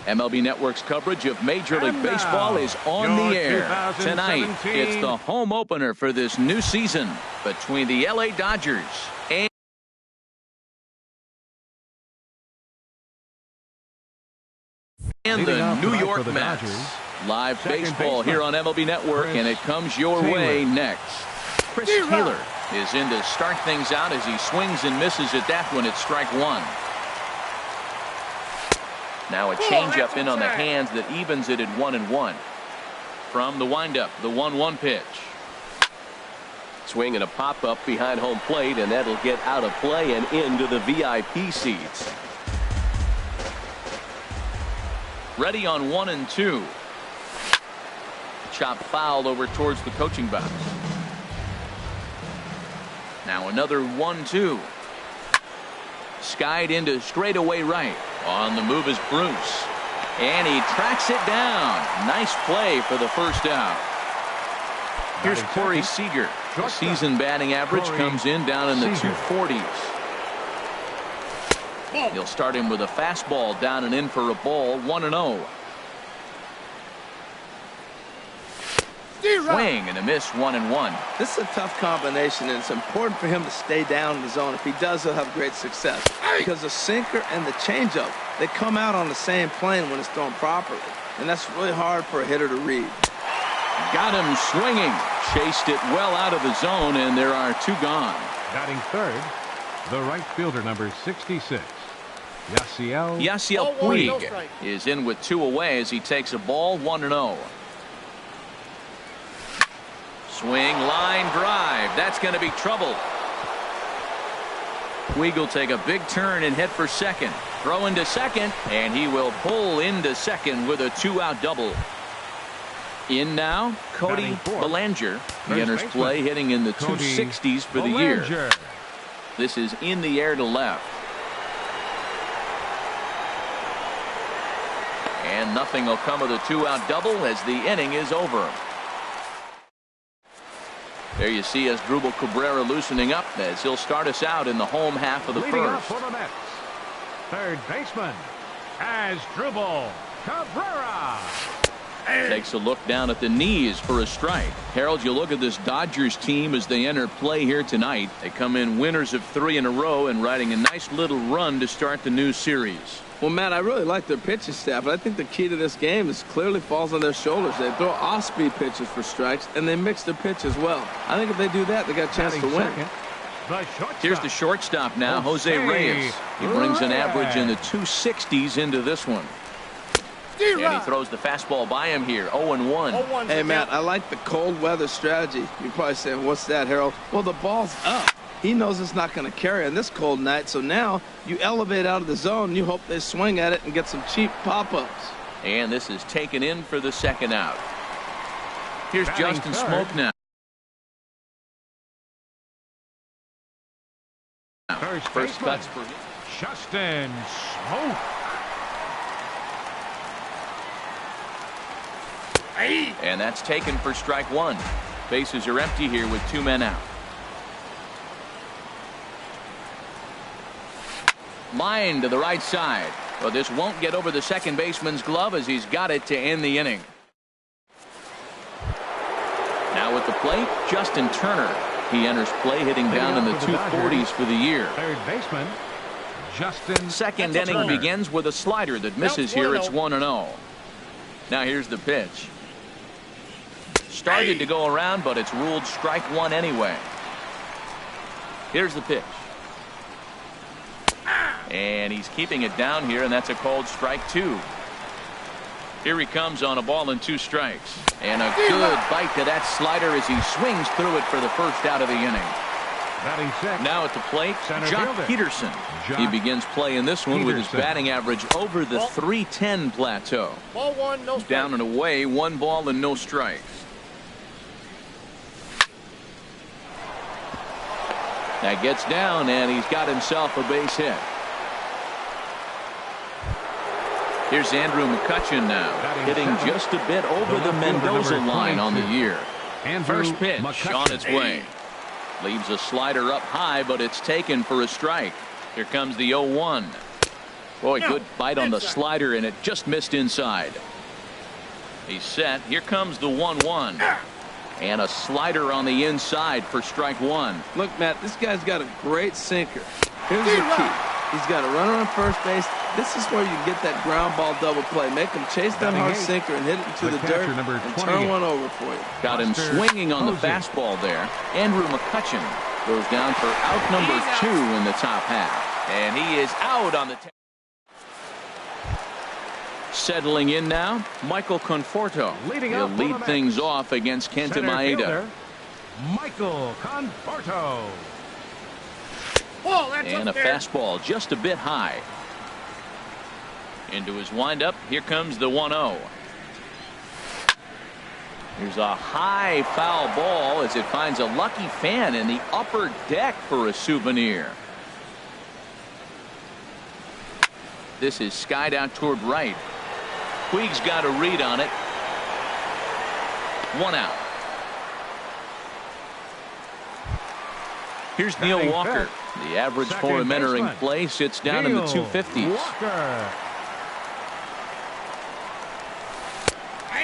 MLB Network's coverage of Major League Baseball is on the air. Tonight, it's the home opener for this new season between the LA Dodgers and the New York Mets. Live baseball here on MLB Network, and it comes your way next. Chris Taylor is in to start things out as he swings and misses at that one at strike one. Now a changeup in on the hands that evens it at 1-1. From the windup, the 1-1 pitch. Swing and a pop-up behind home plate, and that'll get out of play and into the VIP seats. Ready on 1-2. Chop foul over towards the coaching box. Now another 1-2. Skied into straightaway right. On the move is Bruce. And he tracks it down. Nice play for the first out. Here's Corey Seager. The season batting average comes in down in the 240s. He'll start him with a fastball down and in for a ball. 1-0. Swing and a miss. 1-1. This is a tough combination, and it's important for him to stay down in the zone. If he does, he'll have great success. Because the sinker and the changeup, they come out on the same plane when it's thrown properly. And that's really hard for a hitter to read. Got him swinging. Chased it well out of the zone, and there are two gone. Batting third, the right fielder, number 66. Yasiel Puig is in with two away as he takes a ball. 1-0. Swing, line drive. That's going to be trouble. Puig will take a big turn and head for second. Throw into second, and he will pull into second with a two-out double. In now, Cody Bellinger. He enters play hitting in the 260s for the year. This is in the air to left. And nothing will come of the two-out double as the inning is over. There you see Asdrubal Cabrera loosening up as he'll start us out in the home half of the first. For the Mets, third baseman, Asdrubal Cabrera. Takes a look down at the knees for a strike. Harold, you look at this Dodgers team as they enter play here tonight. They come in winners of 3 in a row and riding a nice little run to start the new series. Well, Matt, I really like their pitching staff, but I think the key to this game is clearly falls on their shoulders. They throw off-speed pitches for strikes, and they mix their pitch as well. I think if they do that, they got a chance to win. Here's the shortstop now, Jose Reyes. He brings an average in the 260s into this one. And he throws the fastball by him here. 0-1. Hey, Matt, I like the cold weather strategy. You're probably saying, what's that, Harold? Well, the ball's up. He knows it's not going to carry on this cold night, so now you elevate out of the zone, and you hope they swing at it and get some cheap pop-ups. And this is taken in for the second out. Here's Justin Smoke now. First cuts for Justin Smoke. And that's taken for strike one. Bases are empty here with 2 men out. Line to the right side. But this won't get over the second baseman's glove as he's got it to end the inning. Now at the plate, Justin Turner. He enters play hitting down in the 240s for the year. Third baseman, Justin. Second inning begins with a slider that misses here. It's 1-0. Now here's the pitch. Started to go around, but it's ruled strike one anyway. Here's the pitch. And he's keeping it down here, and that's a called strike two. Here he comes on a ball and 2 strikes. And a good bite to that slider as he swings through it for the first out of the inning. Now at the plate, Jock Peterson. He begins play in this one with his batting average over the 310 plateau. Ball 1, no strikes. Down and away, 1 ball and no strikes. That gets down, and he's got himself a base hit. Here's Andrew McCutchen now, hitting just a bit over the Mendoza line on the year. First pitch on its way. Leaves a slider up high, but it's taken for a strike. Here comes the 0-1. Boy, good bite on the slider, and it just missed inside. He's set. Here comes the 1-1. And a slider on the inside for strike one. Look, Matt, this guy's got a great sinker. Here's the key. He's got a runner on first base. This is where you get that ground ball double play. Make him chase that hard sinker and hit it into the dirt and turn one over for you. Got him swinging on the fastball there. Andrew McCutcheon goes down for out number 2 in the top half. And he is out on the settling in now, Michael Conforto. He'll lead things off against Kenta Maeda. Michael Conforto. And a fastball just a bit high. Into his windup. Here comes the 1-0. Here's a high foul ball as it finds a lucky fan in the upper deck for a souvenir. This is skied out toward right. Puig's got a read on it. 1 out. Here's Neil Walker. The average for him entering play sits down in the 250s.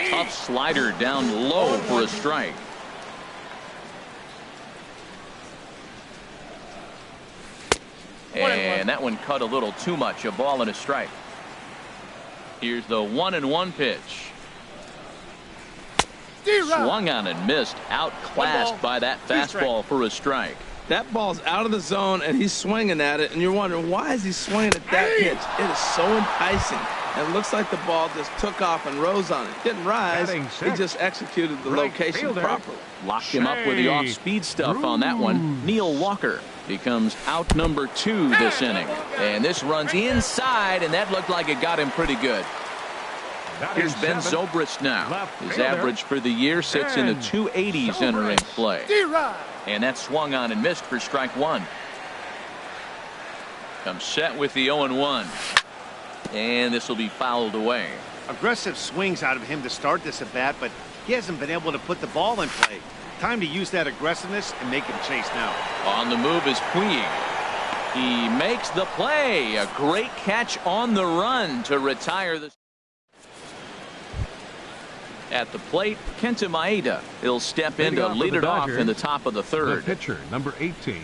Tough slider down low for a strike. And that one cut a little too much. A ball and a strike. Here's the 1-1 pitch. Swung on and missed. Outclassed by that fastball for a strike. That ball's out of the zone, and he's swinging at it, and you're wondering, why is he swinging at that pitch? It is so enticing. And it looks like the ball just took off and rose on it. Didn't rise. He just executed the location properly. Locked him up with the off-speed stuff on that one. Neil Walker becomes out number 2 this inning. And this runs inside, and that looked like it got him pretty good. Here's Ben Zobrist now. His average for the year sits in the 280s entering play. And that swung on and missed for strike one. Comes set with the 0-1. And this will be fouled away. Aggressive swings out of him to start this at bat, but he hasn't been able to put the ball in play. Time to use that aggressiveness and make him chase now. On the move is Puig. He makes the play. A great catch on the run to retire the. At the plate, Kenta Maeda. He'll step in to lead it off in the top of the third. The pitcher, number 18,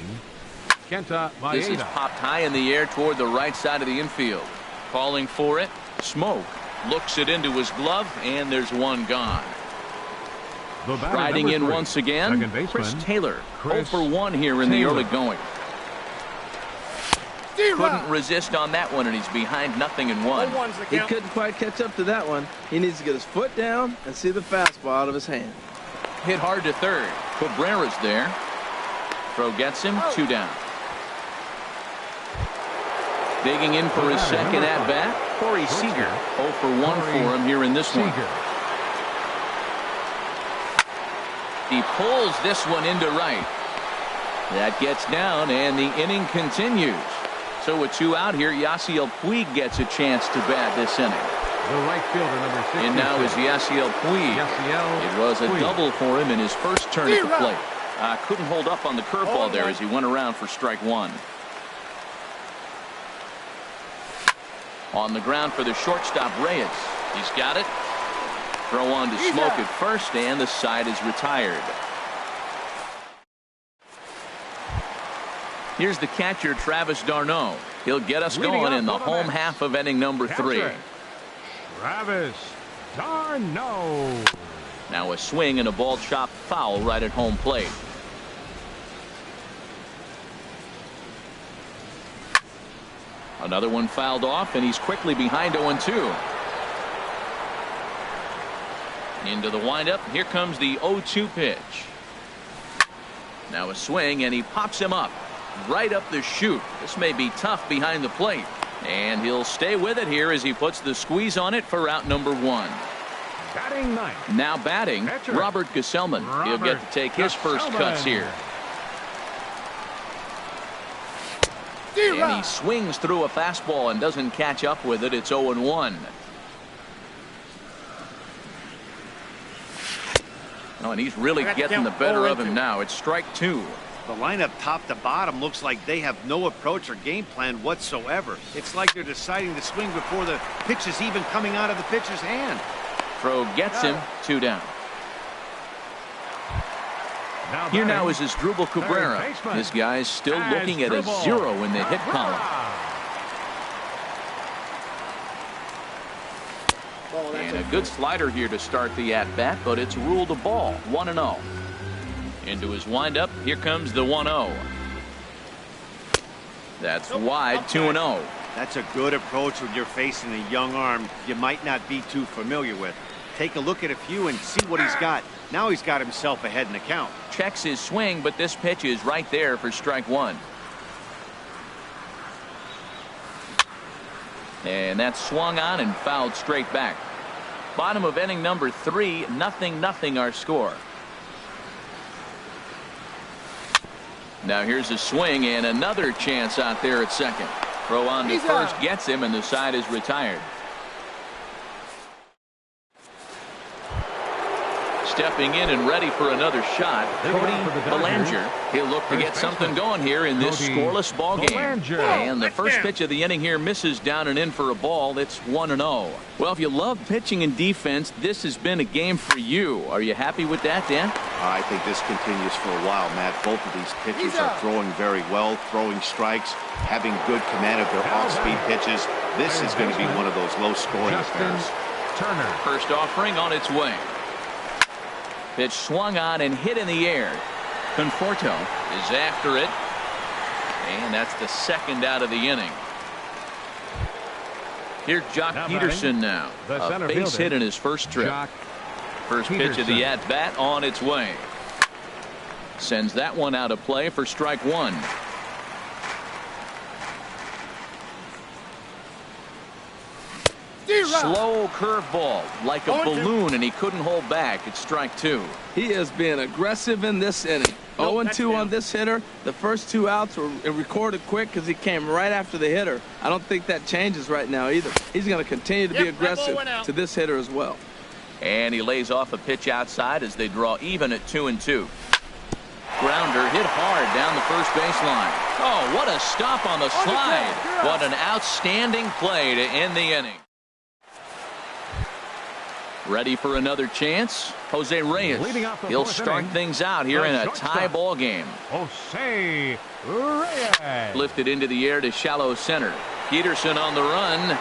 Kenta Maeda. This is popped high in the air toward the right side of the infield. Calling for it. Smoke looks it into his glove, and there's one gone. Riding in once again, Chris Taylor. 0 for 1 here in the early going. Couldn't resist on that one, and he's behind 0-1. He couldn't quite catch up to that one. He needs to get his foot down and see the fastball out of his hand. Hit hard to third. Cabrera's there. Throw gets him. 2 down. Digging in for his second at bat, Corey Seager. 0 for 1 for him here in this one. He pulls this one into right. That gets down, and the inning continues. So with 2 out here, Yasiel Puig gets a chance to bat this inning. The right fielder, number 6. And now is Yasiel Puig. It was a double for him in his first turn at the plate. Couldn't hold up on the curveball there as he went around for strike one. On the ground for the shortstop, Reyes. He's got it. Throw on to Smoke at first, and the side is retired. Here's the catcher, Travis d'Arnaud. He'll get us going in the home half of inning number 3. Travis d'Arnaud. Now a swing and a ball chopped foul right at home plate. Another one fouled off, and he's quickly behind 0-2. Into the windup. Here comes the 0-2 pitch. Now a swing, and he pops him up. Right up the chute. This may be tough behind the plate. And he'll stay with it here as he puts the squeeze on it for out number 1. Batting ninth. Now batting, Catcher. Robert Gesellman. He'll get to take his first cuts here. And he swings through a fastball and doesn't catch up with it. It's 0-1. Oh, and he's really getting the better of him now. It's strike 2. The lineup top to bottom looks like they have no approach or game plan whatsoever. It's like they're deciding to swing before the pitch is even coming out of the pitcher's hand. Throw gets him, 2 down. Here now is Asdrubal Cabrera. His guy's still looking at a 0 in the hit column. And a good slider here to start the at-bat, but it's ruled a ball, 1-0. Into his windup, here comes the 1-0. That's wide, 2-0. That's a good approach when you're facing a young arm you might not be too familiar with. Take a look at a few and see what he's got. Now he's got himself ahead in the count. Checks his swing, but this pitch is right there for strike 1. And that's swung on and fouled straight back. Bottom of inning number 3, 0-0 our score. Now here's a swing and another chance out there at second. Throw on to first gets him, and the side is retired. Stepping in and ready for another shot, Cody Bellinger. He'll look to get something going here in this scoreless ball game. And the first pitch of the inning here misses down and in for a ball. It's 1-0. Well, if you love pitching and defense, this has been a game for you. Are you happy with that, Dan? I think this continues for a while, Matt. Both of these pitchers are throwing very well, throwing strikes, having good command of their off-speed pitches. This is going to be one of those low-scoring affairs. First offering on its way. Pitch swung on and hit in the air. Conforto is after it. And that's the second out of the inning. Here's Jock Peterson now. A base hit in his first trip. First pitch of the at-bat on its way. Sends that one out of play for strike 1. Slow curveball like a balloon, and he couldn't hold back. It's strike 2. He is being aggressive in this inning. 0-2 on this hitter. The first 2 outs were recorded quick because he came right after the hitter. I don't think that changes right now either. He's going to continue to be aggressive to this hitter as well. And he lays off a pitch outside as they draw even at 2-2. Grounder hit hard down the first baseline. Oh, what a stop on the slide. What an outstanding play to end the inning. Ready for another chance? Jose Reyes. He'll start things out here in a tie ball game. Jose Reyes. Lifted into the air to shallow center. Peterson on the run.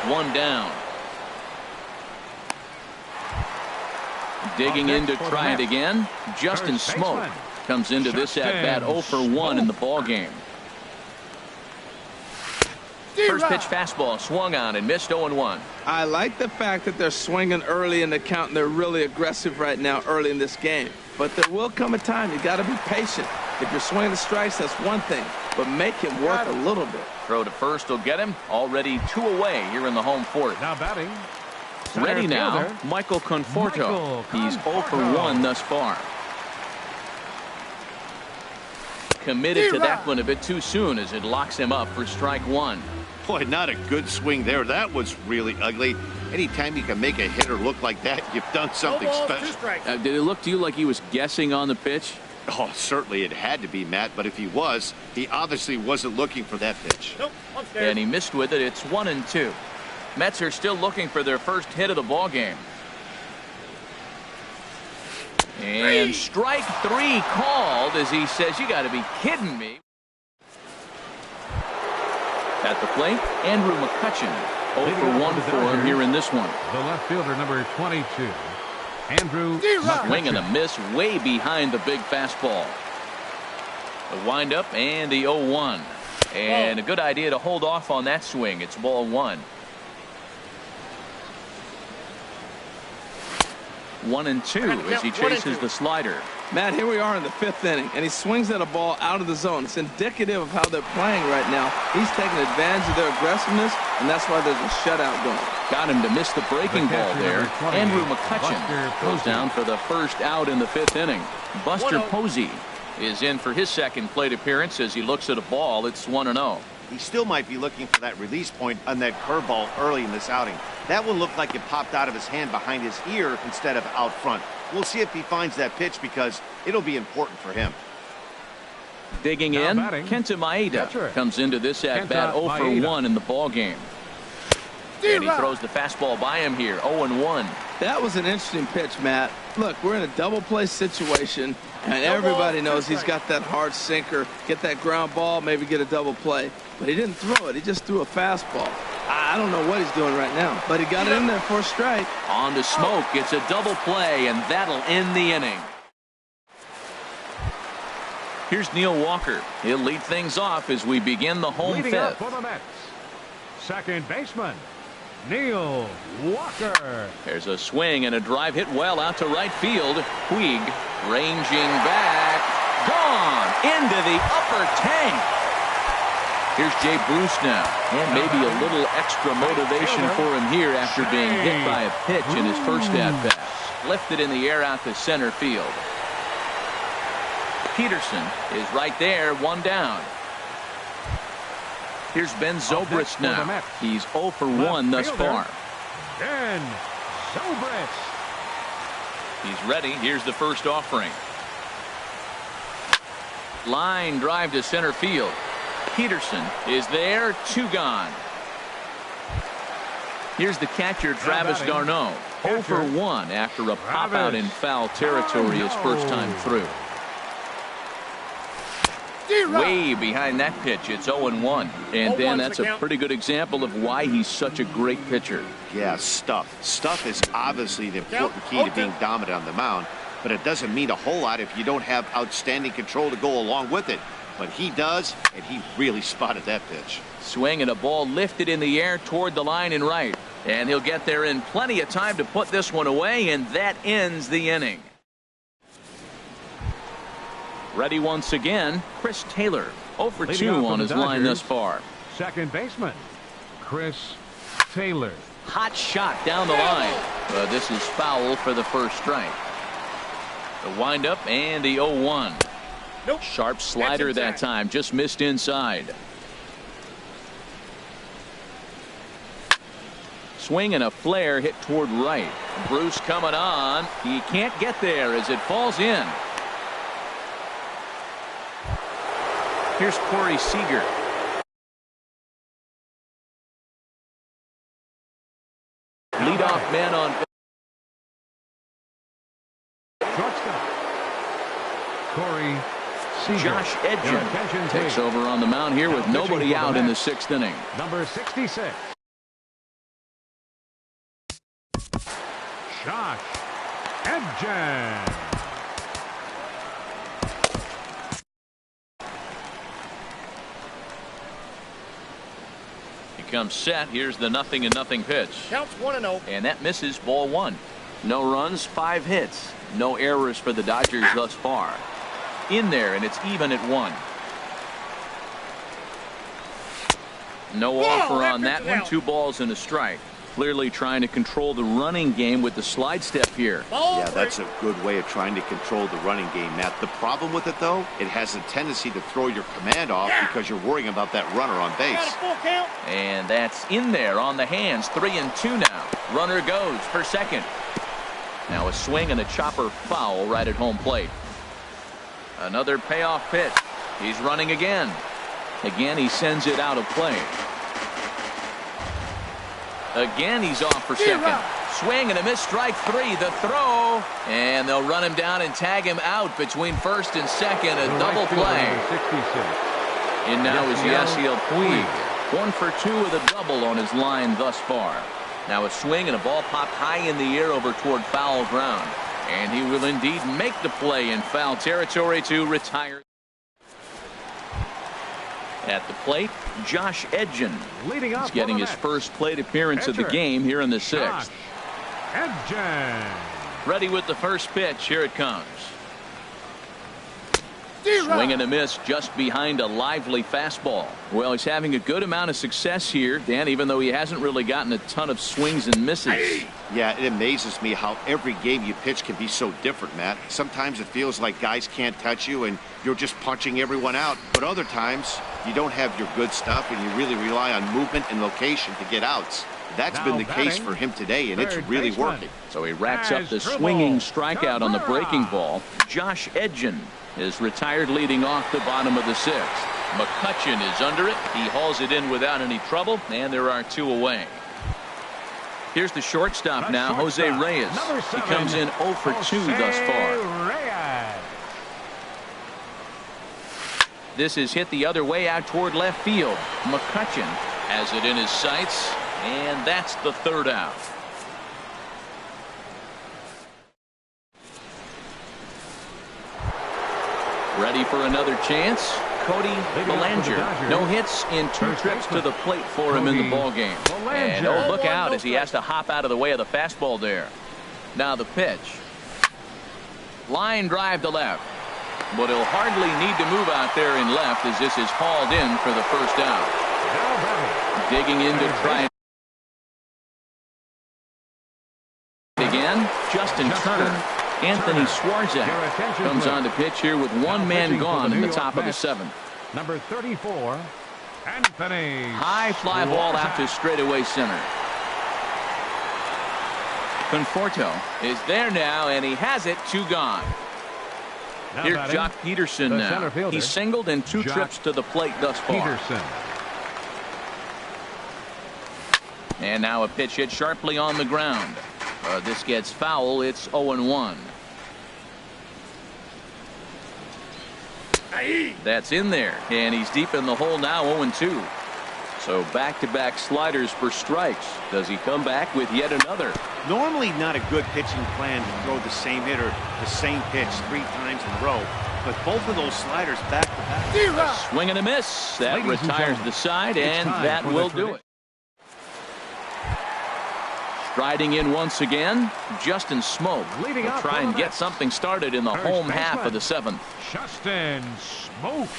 1 down. Digging in to try it again. Justin Smoke comes into this at bat 0 for 1 in the ball game. First pitch fastball swung on and missed 0-1. I like the fact that they're swinging early in the count, and they're really aggressive right now early in this game. But there will come a time you got to be patient. If you're swinging the strikes, that's one thing, but make him work a little bit. Throw to first will get him. Already 2 away here in the home fourth. Now batting. Ready now, Michael Conforto. He's 0 for 1 thus far. Committed to that one a bit too soon as it locks him up for strike 1. Boy, not a good swing there. That was really ugly. Anytime you can make a hitter look like that, you've done something special. Did it look to you like he was guessing on the pitch? Oh, certainly it had to be, Matt, but if he was, he obviously wasn't looking for that pitch. And he missed with it. It's 1-2. Mets are still looking for their first hit of the ball game. And strike 3 called as he says, you got to be kidding me. At the plate, Andrew McCutchen. 0 for 1 for him here in this one. The left fielder, number 22, Andrew McCutchen. Swing and a miss way behind the big fastball. The windup and the 0-1. And a good idea to hold off on that swing. It's ball 1. 1-2 as he chases the slider. Matt, here we are in the 5th inning, and he swings at a ball out of the zone. It's indicative of how they're playing right now. He's taking advantage of their aggressiveness, and that's why there's a shutout going. Got him to miss the breaking ball there. Andrew McCutchen goes down for the first out in the 5th inning. Buster Posey is in for his second plate appearance as he looks at a ball. It's 1-0. He still might be looking for that release point on that curveball early in this outing. That one looked like it popped out of his hand behind his ear instead of out front. We'll see if he finds that pitch because it'll be important for him. Digging Now in, batting, Kenta Maeda catcher. comes into this at-bat Kenta 0 for Maeda. 1 in the ball game. And he throws the fastball by him here, 0-1. That was an interesting pitch, Matt. Look, we're in a double play situation, and everybody knows he's got that hard sinker. Get that ground ball, maybe get a double play. But he didn't throw it. He just threw a fastball. I don't know what he's doing right now, but he got it in there for a strike. On to Smoke. It's a double play, and that'll end the inning. Here's Neil Walker. He'll lead things off as we begin the home Leading up fifth. for the Mets, second baseman, Neil Walker. There's a swing and a drive hit well out to right field. Puig ranging back. Gone into the upper tank. Here's Jay Bruce now. And maybe a little extra motivation for him here after being hit by a pitch in his first at-bat. Lifted in the air out to center field. Peterson is right there, one down. Here's Ben Zobrist now. He's 0 for 1 thus far. Ben Zobrist. He's ready. Here's the first offering. Line drive to center field. Peterson is there, 2 gone. Here's the catcher, Travis d'Arnaud. 0 for 1 after a pop out in foul territory his first time through. Way behind that pitch, it's 0-1. And Dan, that's a pretty good example of why he's such a great pitcher. Yeah, stuff. Stuff is obviously the important key to being dominant on the mound, but it doesn't mean a whole lot if you don't have outstanding control to go along with it. But he does, and he really spotted that pitch. Swing and a ball lifted in the air toward the line and right. And he'll get there in plenty of time to put this one away, and that ends the inning. Ready once again, Chris Taylor. 0 for 2 on his line thus far. Second baseman, Chris Taylor. Hot shot down the line. But this is foul for the first strike. The windup and the 0-1. Nope. Sharp slider that time, just missed inside. Swing and a flare hit toward right. Bruce coming on. He can't get there as it falls in. Here's Corey Seager. Leadoff man on. Shortstop, Corey Seager. Josh Edgen takes over on the mound here with nobody out in the 6th inning. Number 66. Josh Edgen. Comes set. Here's the 0-0 pitch. Counts 1-0. And that misses, ball 1. No runs, 5 hits. No errors for the Dodgers thus far. In there, and it's even at 1. No offer on that one. 2 balls and a strike. Clearly trying to control the running game with the slide step here. Yeah, that's a good way of trying to control the running game, Matt. The problem with it, though, it has a tendency to throw your command off because you're worrying about that runner on base. And that's in there on the hands. 3-2 now. Runner goes for second. Now a swing and a chopper foul right at home plate. Another payoff pitch. He's running again. Again, he sends it out of play. Again, he's off for second. Swing and a miss, strike 3. The throw, and they'll run him down and tag him out between first and second. A double play. And now is Yasiel Puig. 1 for 2 with a double on his line thus far. Now a swing and a ball popped high in the air over toward foul ground. And he will indeed make the play in foul territory to retire. At the plate, Josh Edgen. He's getting his first plate appearance of the game here in the 6th. Edgen. Ready with the first pitch. Here it comes. Swing and a miss just behind a lively fastball. Well, he's having a good amount of success here, Dan, even though he hasn't really gotten a ton of swings and misses. Yeah, it amazes me how every game you pitch can be so different, Matt. Sometimes it feels like guys can't touch you and you're just punching everyone out. But other times, you don't have your good stuff and you really rely on movement and location to get outs. That's been the case for him today, and it's really working. So he racks up the swinging strikeout on the breaking ball. Josh Edgen. is retired leading off the bottom of the 6th. McCutchen is under it. He hauls it in without any trouble, and there are 2 away. Here's the shortstop now, Jose Reyes. He comes in 0 for 2 thus far. This is hit the other way out toward left field. McCutchen has it in his sights, and that's the 3rd out. Ready for another chance. Cody Bellinger. No hits in 2 trips to the plate for him in the ballgame. And oh, look out as he has to hop out of the way of the fastball there. Now the pitch. Line drive to left. But he'll hardly need to move out there in left as this is hauled in for the 1st out. Digging in to try again. Justin Turner. Anthony Swarzak comes on to pitch here with 1 man gone in the top of the 7th. Number 34, Anthony. High fly ball out to straightaway center. Conforto is there now, and he has it. 2 gone. Here's Jock Peterson now. He singled in 2 trips to the plate thus far. Peterson. And now a pitch hit sharply on the ground. This gets foul. It's 0-1. That's in there, and he's deep in the hole now. 0-2. So back-to-back sliders for strikes. Does he come back with yet another? Normally not a good pitching plan to throw the same hitter the same pitch 3 times in a row, but both of those sliders back-to-back. A swing and a miss. That retires the side, and that will do it. Striding in once again, Justin Smoke will try and get something started in the home half of the 7th. Justin Smoke.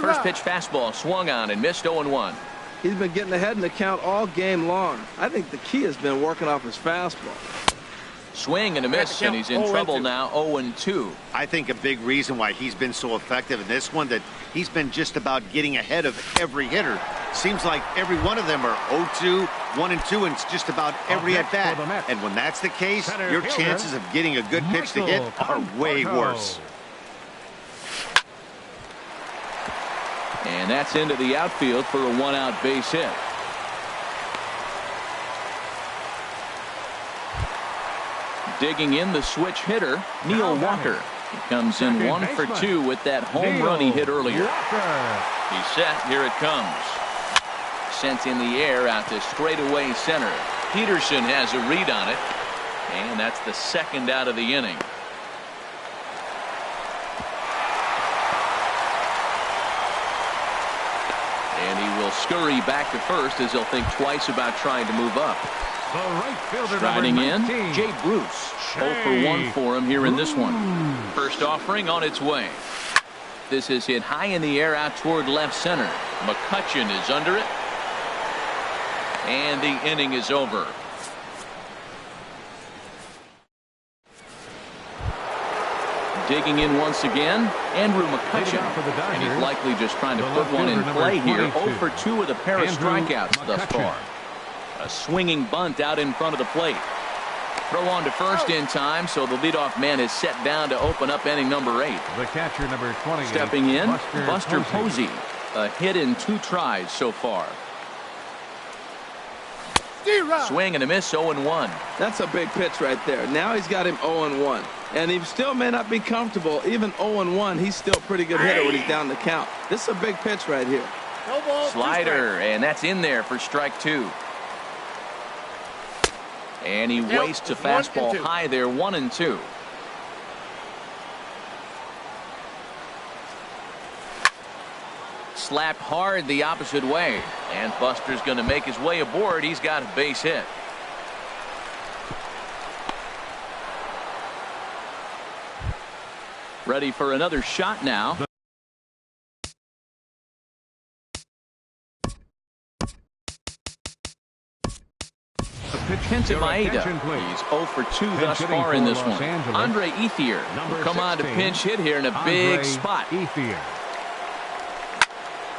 First pitch fastball swung on and missed. 0-1. He's been getting ahead in the count all game long. I think the key has been working off his fastball. Swing and a miss, and he's in trouble now. 0-2. I think a big reason why he's been so effective in this one, that he's been just about getting ahead of every hitter. Seems like every one of them are 0-2, 1-2, and it's just about every at bat. And when that's the case, your chances of getting a good pitch to hit are way worse. And that's into the outfield for a 1-out base hit. Digging in the switch hitter, Neil Walker. He comes in 1 for 2 with that home run he hit earlier. He's set. Here it comes. Sent in the air out to straightaway center. Peterson has a read on it. And that's the 2nd out of the inning. And he will scurry back to first as he'll think twice about trying to move up. The right fielder, striding in, 19. Jay Bruce. 0 for 1 for him here in this one. First offering on its way. This is hit high in the air out toward left center. McCutchen is under it. And the inning is over. Digging in once again, Andrew McCutchen. And he's likely just trying to put one in play here. 0 for 2 with a pair of strikeouts thus far. A swinging bunt out in front of the plate. Throw on to first in time, so the leadoff man is set down to open up inning number 8. The catcher, number 28. Stepping in, Buster Posey. A hit in 2 tries so far. Swing and a miss. 0-1. That's a big pitch right there. Now he's got him 0-1. And he still may not be comfortable. Even 0-1, he's still a pretty good hitter when he's down the count. This is a big pitch right here. Slider, and that's in there for strike 2. And he wastes a fastball high there. 1-2. Slapped hard the opposite way. And Buster's going to make his way aboard. He's got a base hit. Ready for another shot now. Kenta Maeda. He's 0 for 2 thus far in this one. Andre Ethier will come on to pinch hit here in a big spot.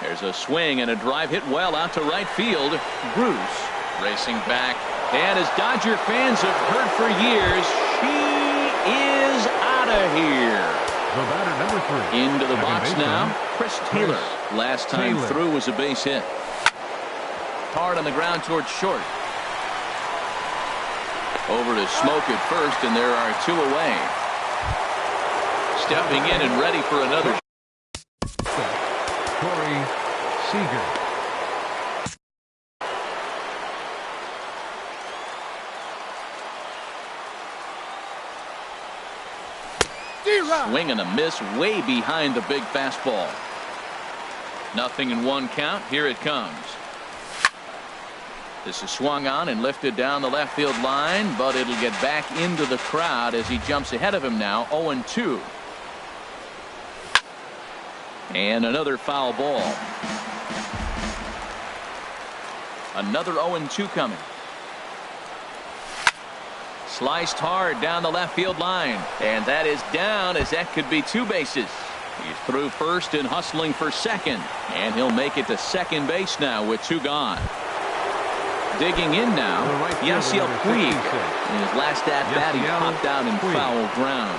There's a swing and a drive hit well out to right field. Bruce racing back. And as Dodger fans have heard for years, she is out of here. The batter, number 3. Into the box baseman, now, Chris Taylor. Last time Taylor. through was a base hit. Hard on the ground towards short. Over to Smoke at first, and there are 2 away. Stepping in and ready for another. Corey Seager. Swing and a miss way behind the big fastball. 0-1 count. Here it comes. This is swung on and lifted down the left field line, but it'll get back into the crowd as he jumps ahead of him now. 0-2. And another foul ball. Another 0-2 coming. Sliced hard down the left field line, and that is down, as that could be 2 bases. He's through first and hustling for second, and he'll make it to second base now with 2 gone. Digging in now, Yasiel Puig. In his last at-bat, he popped out in foul ground.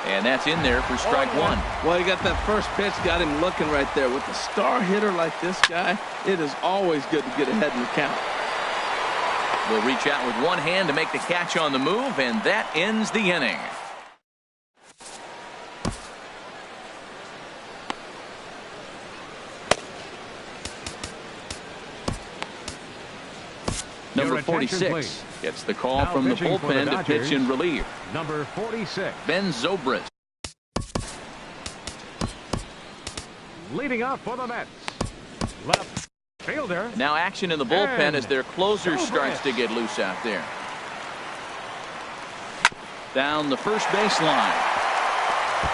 And that's in there for strike 1. Well, he got that first pitch, got him looking right there. With a star hitter like this guy, it is always good to get ahead in the count. Will reach out with one hand to make the catch on the move, and that ends the inning. Number 46 gets the call from the bullpen to pitch in relief. Number 46. Ben Zobrist. Leading off for the Mets. Left fielder. Now action in the bullpen as their closer starts to get loose out there. Down the first baseline.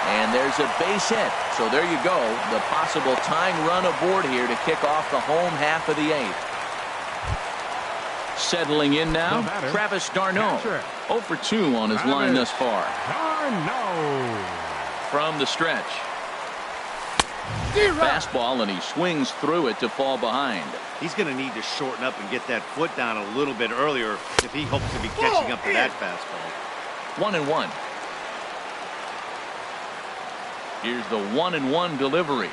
And there's a base hit. So there you go. The possible tying run aboard here to kick off the home half of the 8th. Settling in now, Travis d'Arnaud. 0 for 2 on his line thus far. d'Arnaud. From the stretch. Fastball, and he swings through it to fall behind. He's going to need to shorten up and get that foot down a little bit earlier if he hopes to be catching up to that fastball. 1-1. Here's the 1-1 delivery.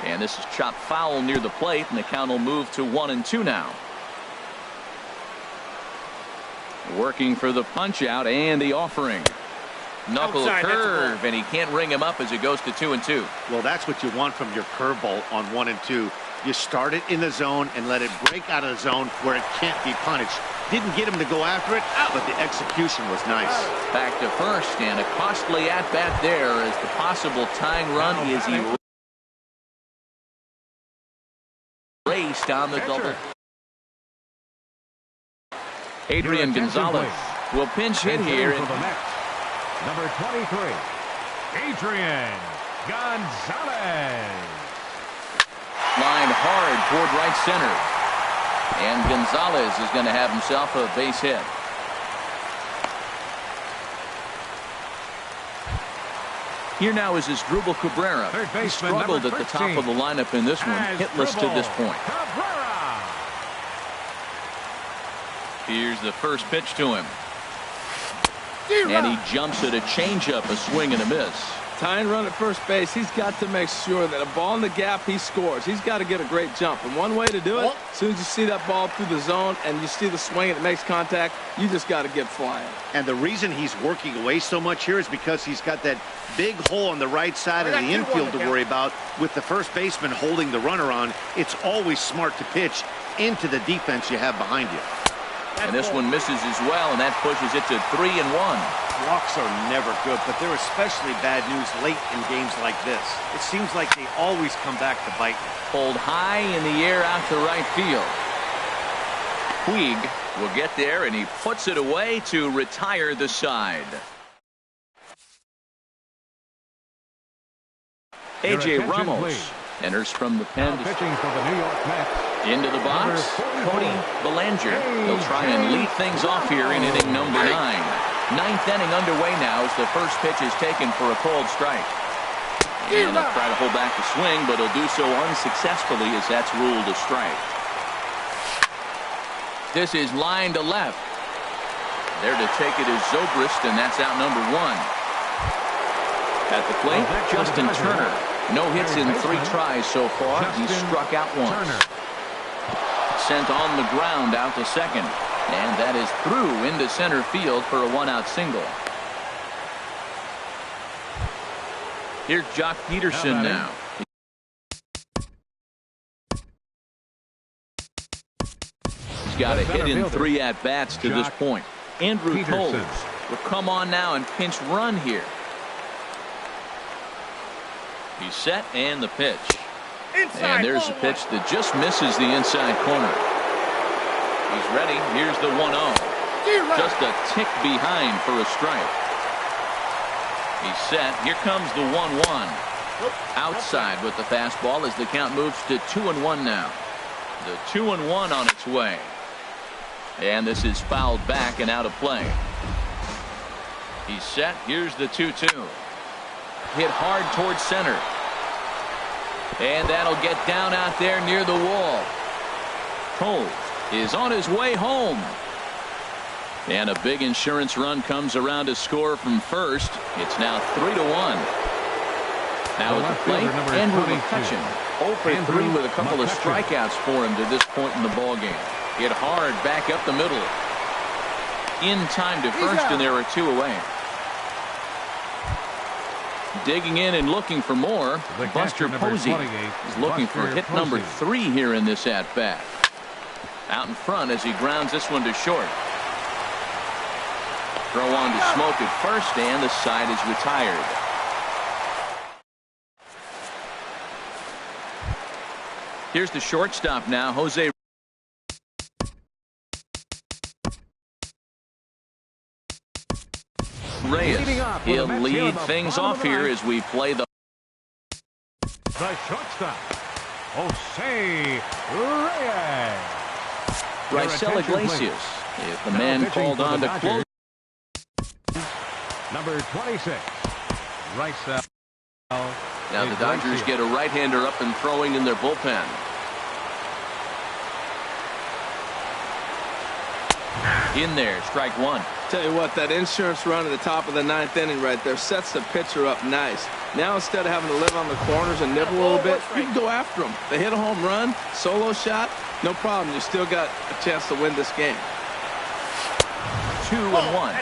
And this is chopped foul near the plate, and the count will move to 1-2 now. Working for the punch out and the offering. Knuckle curve, and he can't ring him up as it goes to 2-2. Well, that's what you want from your curveball on 1 and 2. You start it in the zone and let it break out of the zone where it can't be punished. Didn't get him to go after it, but the execution was nice. Back to first, and a costly at-bat there as the possible tying run is erased on the double. Adrian Gonzalez will pinch hit here. Number 23, Adrian Gonzalez. Line hard toward right center. And Gonzalez is going to have himself a base hit. Here now is Asdrubal Cabrera. He struggled at the top of the lineup in this one, hitless to this point. Here's the first pitch to him. And he jumps at a changeup, a swing and a miss. Tying run at first base, he's got to make sure that a ball in the gap, he scores. He's got to get a great jump. And one way to do it, as soon as you see that ball through the zone and you see the swing and it makes contact, you just got to get flying. And the reason he's working away so much here is because he's got that big hole on the right side of the infield to worry about. With the first baseman holding the runner on, it's always smart to pitch into the defense you have behind you. And this one misses as well, and that pushes it to 3-1. Walks are never good, but they're especially bad news late in games like this. It seems like they always come back to bite. Pulled high in the air out to right field. Puig will get there, and he puts it away to retire the side. A.J. Ramos enters from the pen. Pitching for the New York Mets. Into the box, Cody Bellinger. He'll try and lead things off here in inning number 9. 9th inning underway now as the first pitch is taken for a called strike. And he'll try to hold back the swing, but he'll do so unsuccessfully as that's ruled a strike. This is line to left. There to take it is Zobrist, and that's out number 1. At the plate, Justin Turner. No hits in 3 tries so far. He struck out once. Sent on the ground out to second. And that is through into center field for a 1-out single. Here's Jock Peterson now. He's got a hit in 3 at-bats to this point. Andrew Toles will come on now and pinch run here. He's set and the pitch. And there's a pitch that just misses the inside corner. He's ready. Here's the 1-0. Just a tick behind for a strike. He's set. Here comes the 1-1. Outside with the fastball as the count moves to 2-1 now. The 2-1 on its way. And this is fouled back and out of play. He's set. Here's the 2-2. Hit hard towards center. And that'll get down out there near the wall. Toles is on his way home. And a big insurance run comes around to score from first. It's now 3-1. Now at the plate, Andrew McCutcheon. 0 for 3 with a couple of strikeouts for him to this point in the ballgame. Hit hard back up the middle. In time to first, and there are 2 away. Digging in and looking for more. Buster Posey is looking for hit number 3 here in this at-bat. Out in front as he grounds this one to short. Throw on to Smoke at first, and the side is retired. Here's the shortstop now, Jose Reyes. He'll lead things off here as we play the shortstop, Jose Reyes. Raisel Iglesias is the man called on to close. Number 26, Raisel. Now the Dodgers get a right-hander up and throwing in their bullpen. In there, strike 1. Tell you what, that insurance run at the top of the 9th inning right there sets the pitcher up nice. Now instead of having to live on the corners and nibble a little bit, you can go after them. They hit a home run, solo shot, no problem. You still got a chance to win this game. 2-1.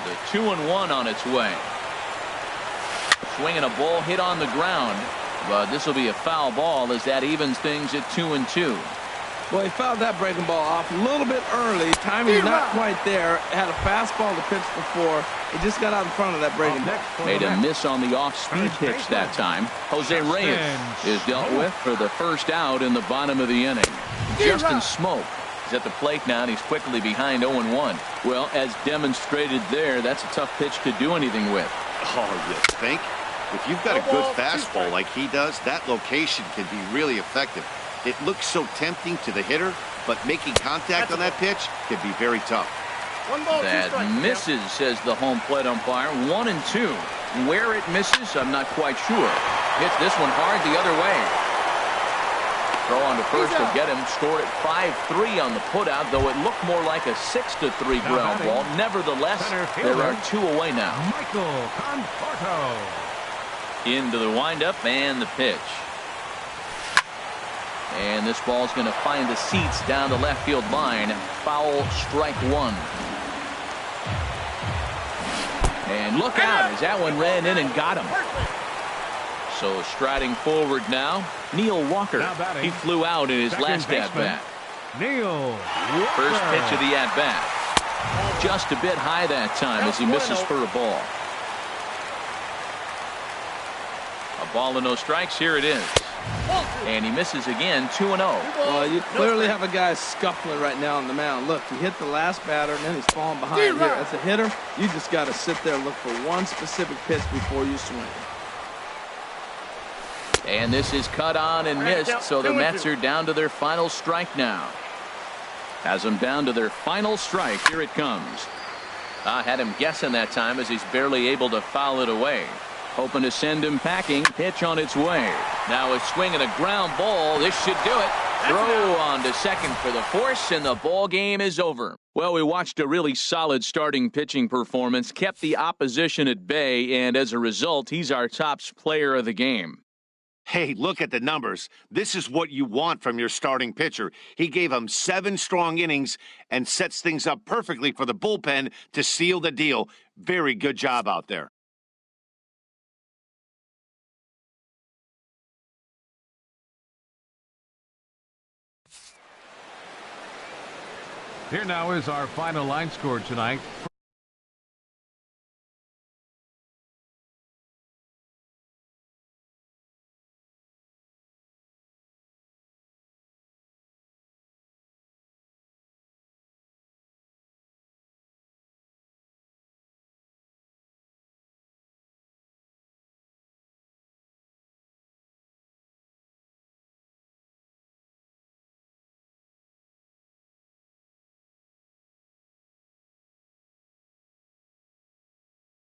The 2-1 on its way. Swinging a ball hit on the ground, but this will be a foul ball as that evens things at 2-2. Well, he fouled that breaking ball off a little bit early. Timing not quite there. Had a fastball to pitch before. He just got out in front of that breaking ball. Made a miss on the off-speed pitch that time. Jose Reyes is dealt with for the first out in the bottom of the inning. Justin Smoke is at the plate now, and he's quickly behind 0-1. Well, as demonstrated there, that's a tough pitch to do anything with. Oh, you think? If you've got a good fastball like he does, that location can be really effective. It looks so tempting to the hitter, but making contact on that pitch can be very tough. That misses, says the home plate umpire. 1-2. Where it misses, I'm not quite sure. Hits this one hard the other way. Throw on to first to get him. Scored at 5-3 on the putout, though it looked more like a 6-3 ground ball. Nevertheless, there are 2 away now. Michael Conforto. Into the windup and the pitch. And this ball's going to find the seats down the left field line. Foul, strike 1. And look out as that one ran in and got him. So striding forward now, Neil Walker. He flew out in his last at-bat. Neil Walker. First pitch of the at-bat. Just a bit high that time as he misses for a ball. A ball and no strikes. Here it is. And he misses again, 2-0. Well, you clearly have a guy scuffling right now on the mound. Look, he hit the last batter, and then he's falling behind here. As a hitter, you just got to sit there and look for one specific pitch before you swing. And this is cut on and missed, so the Mets are down to their final strike now. Has them down to their final strike. Here it comes. I had him guessing that time as he's barely able to foul it away. Hoping to send him packing. Pitch on its way. Now a swing and a ground ball. This should do it. Throw on to second for the force, and the ball game is over. Well, we watched a really solid starting pitching performance, kept the opposition at bay, and as a result, he's our top player of the game. Hey, look at the numbers. This is what you want from your starting pitcher. He gave him 7 strong innings and sets things up perfectly for the bullpen to seal the deal. Very good job out there. Here now is our final line score tonight.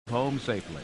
Home safely.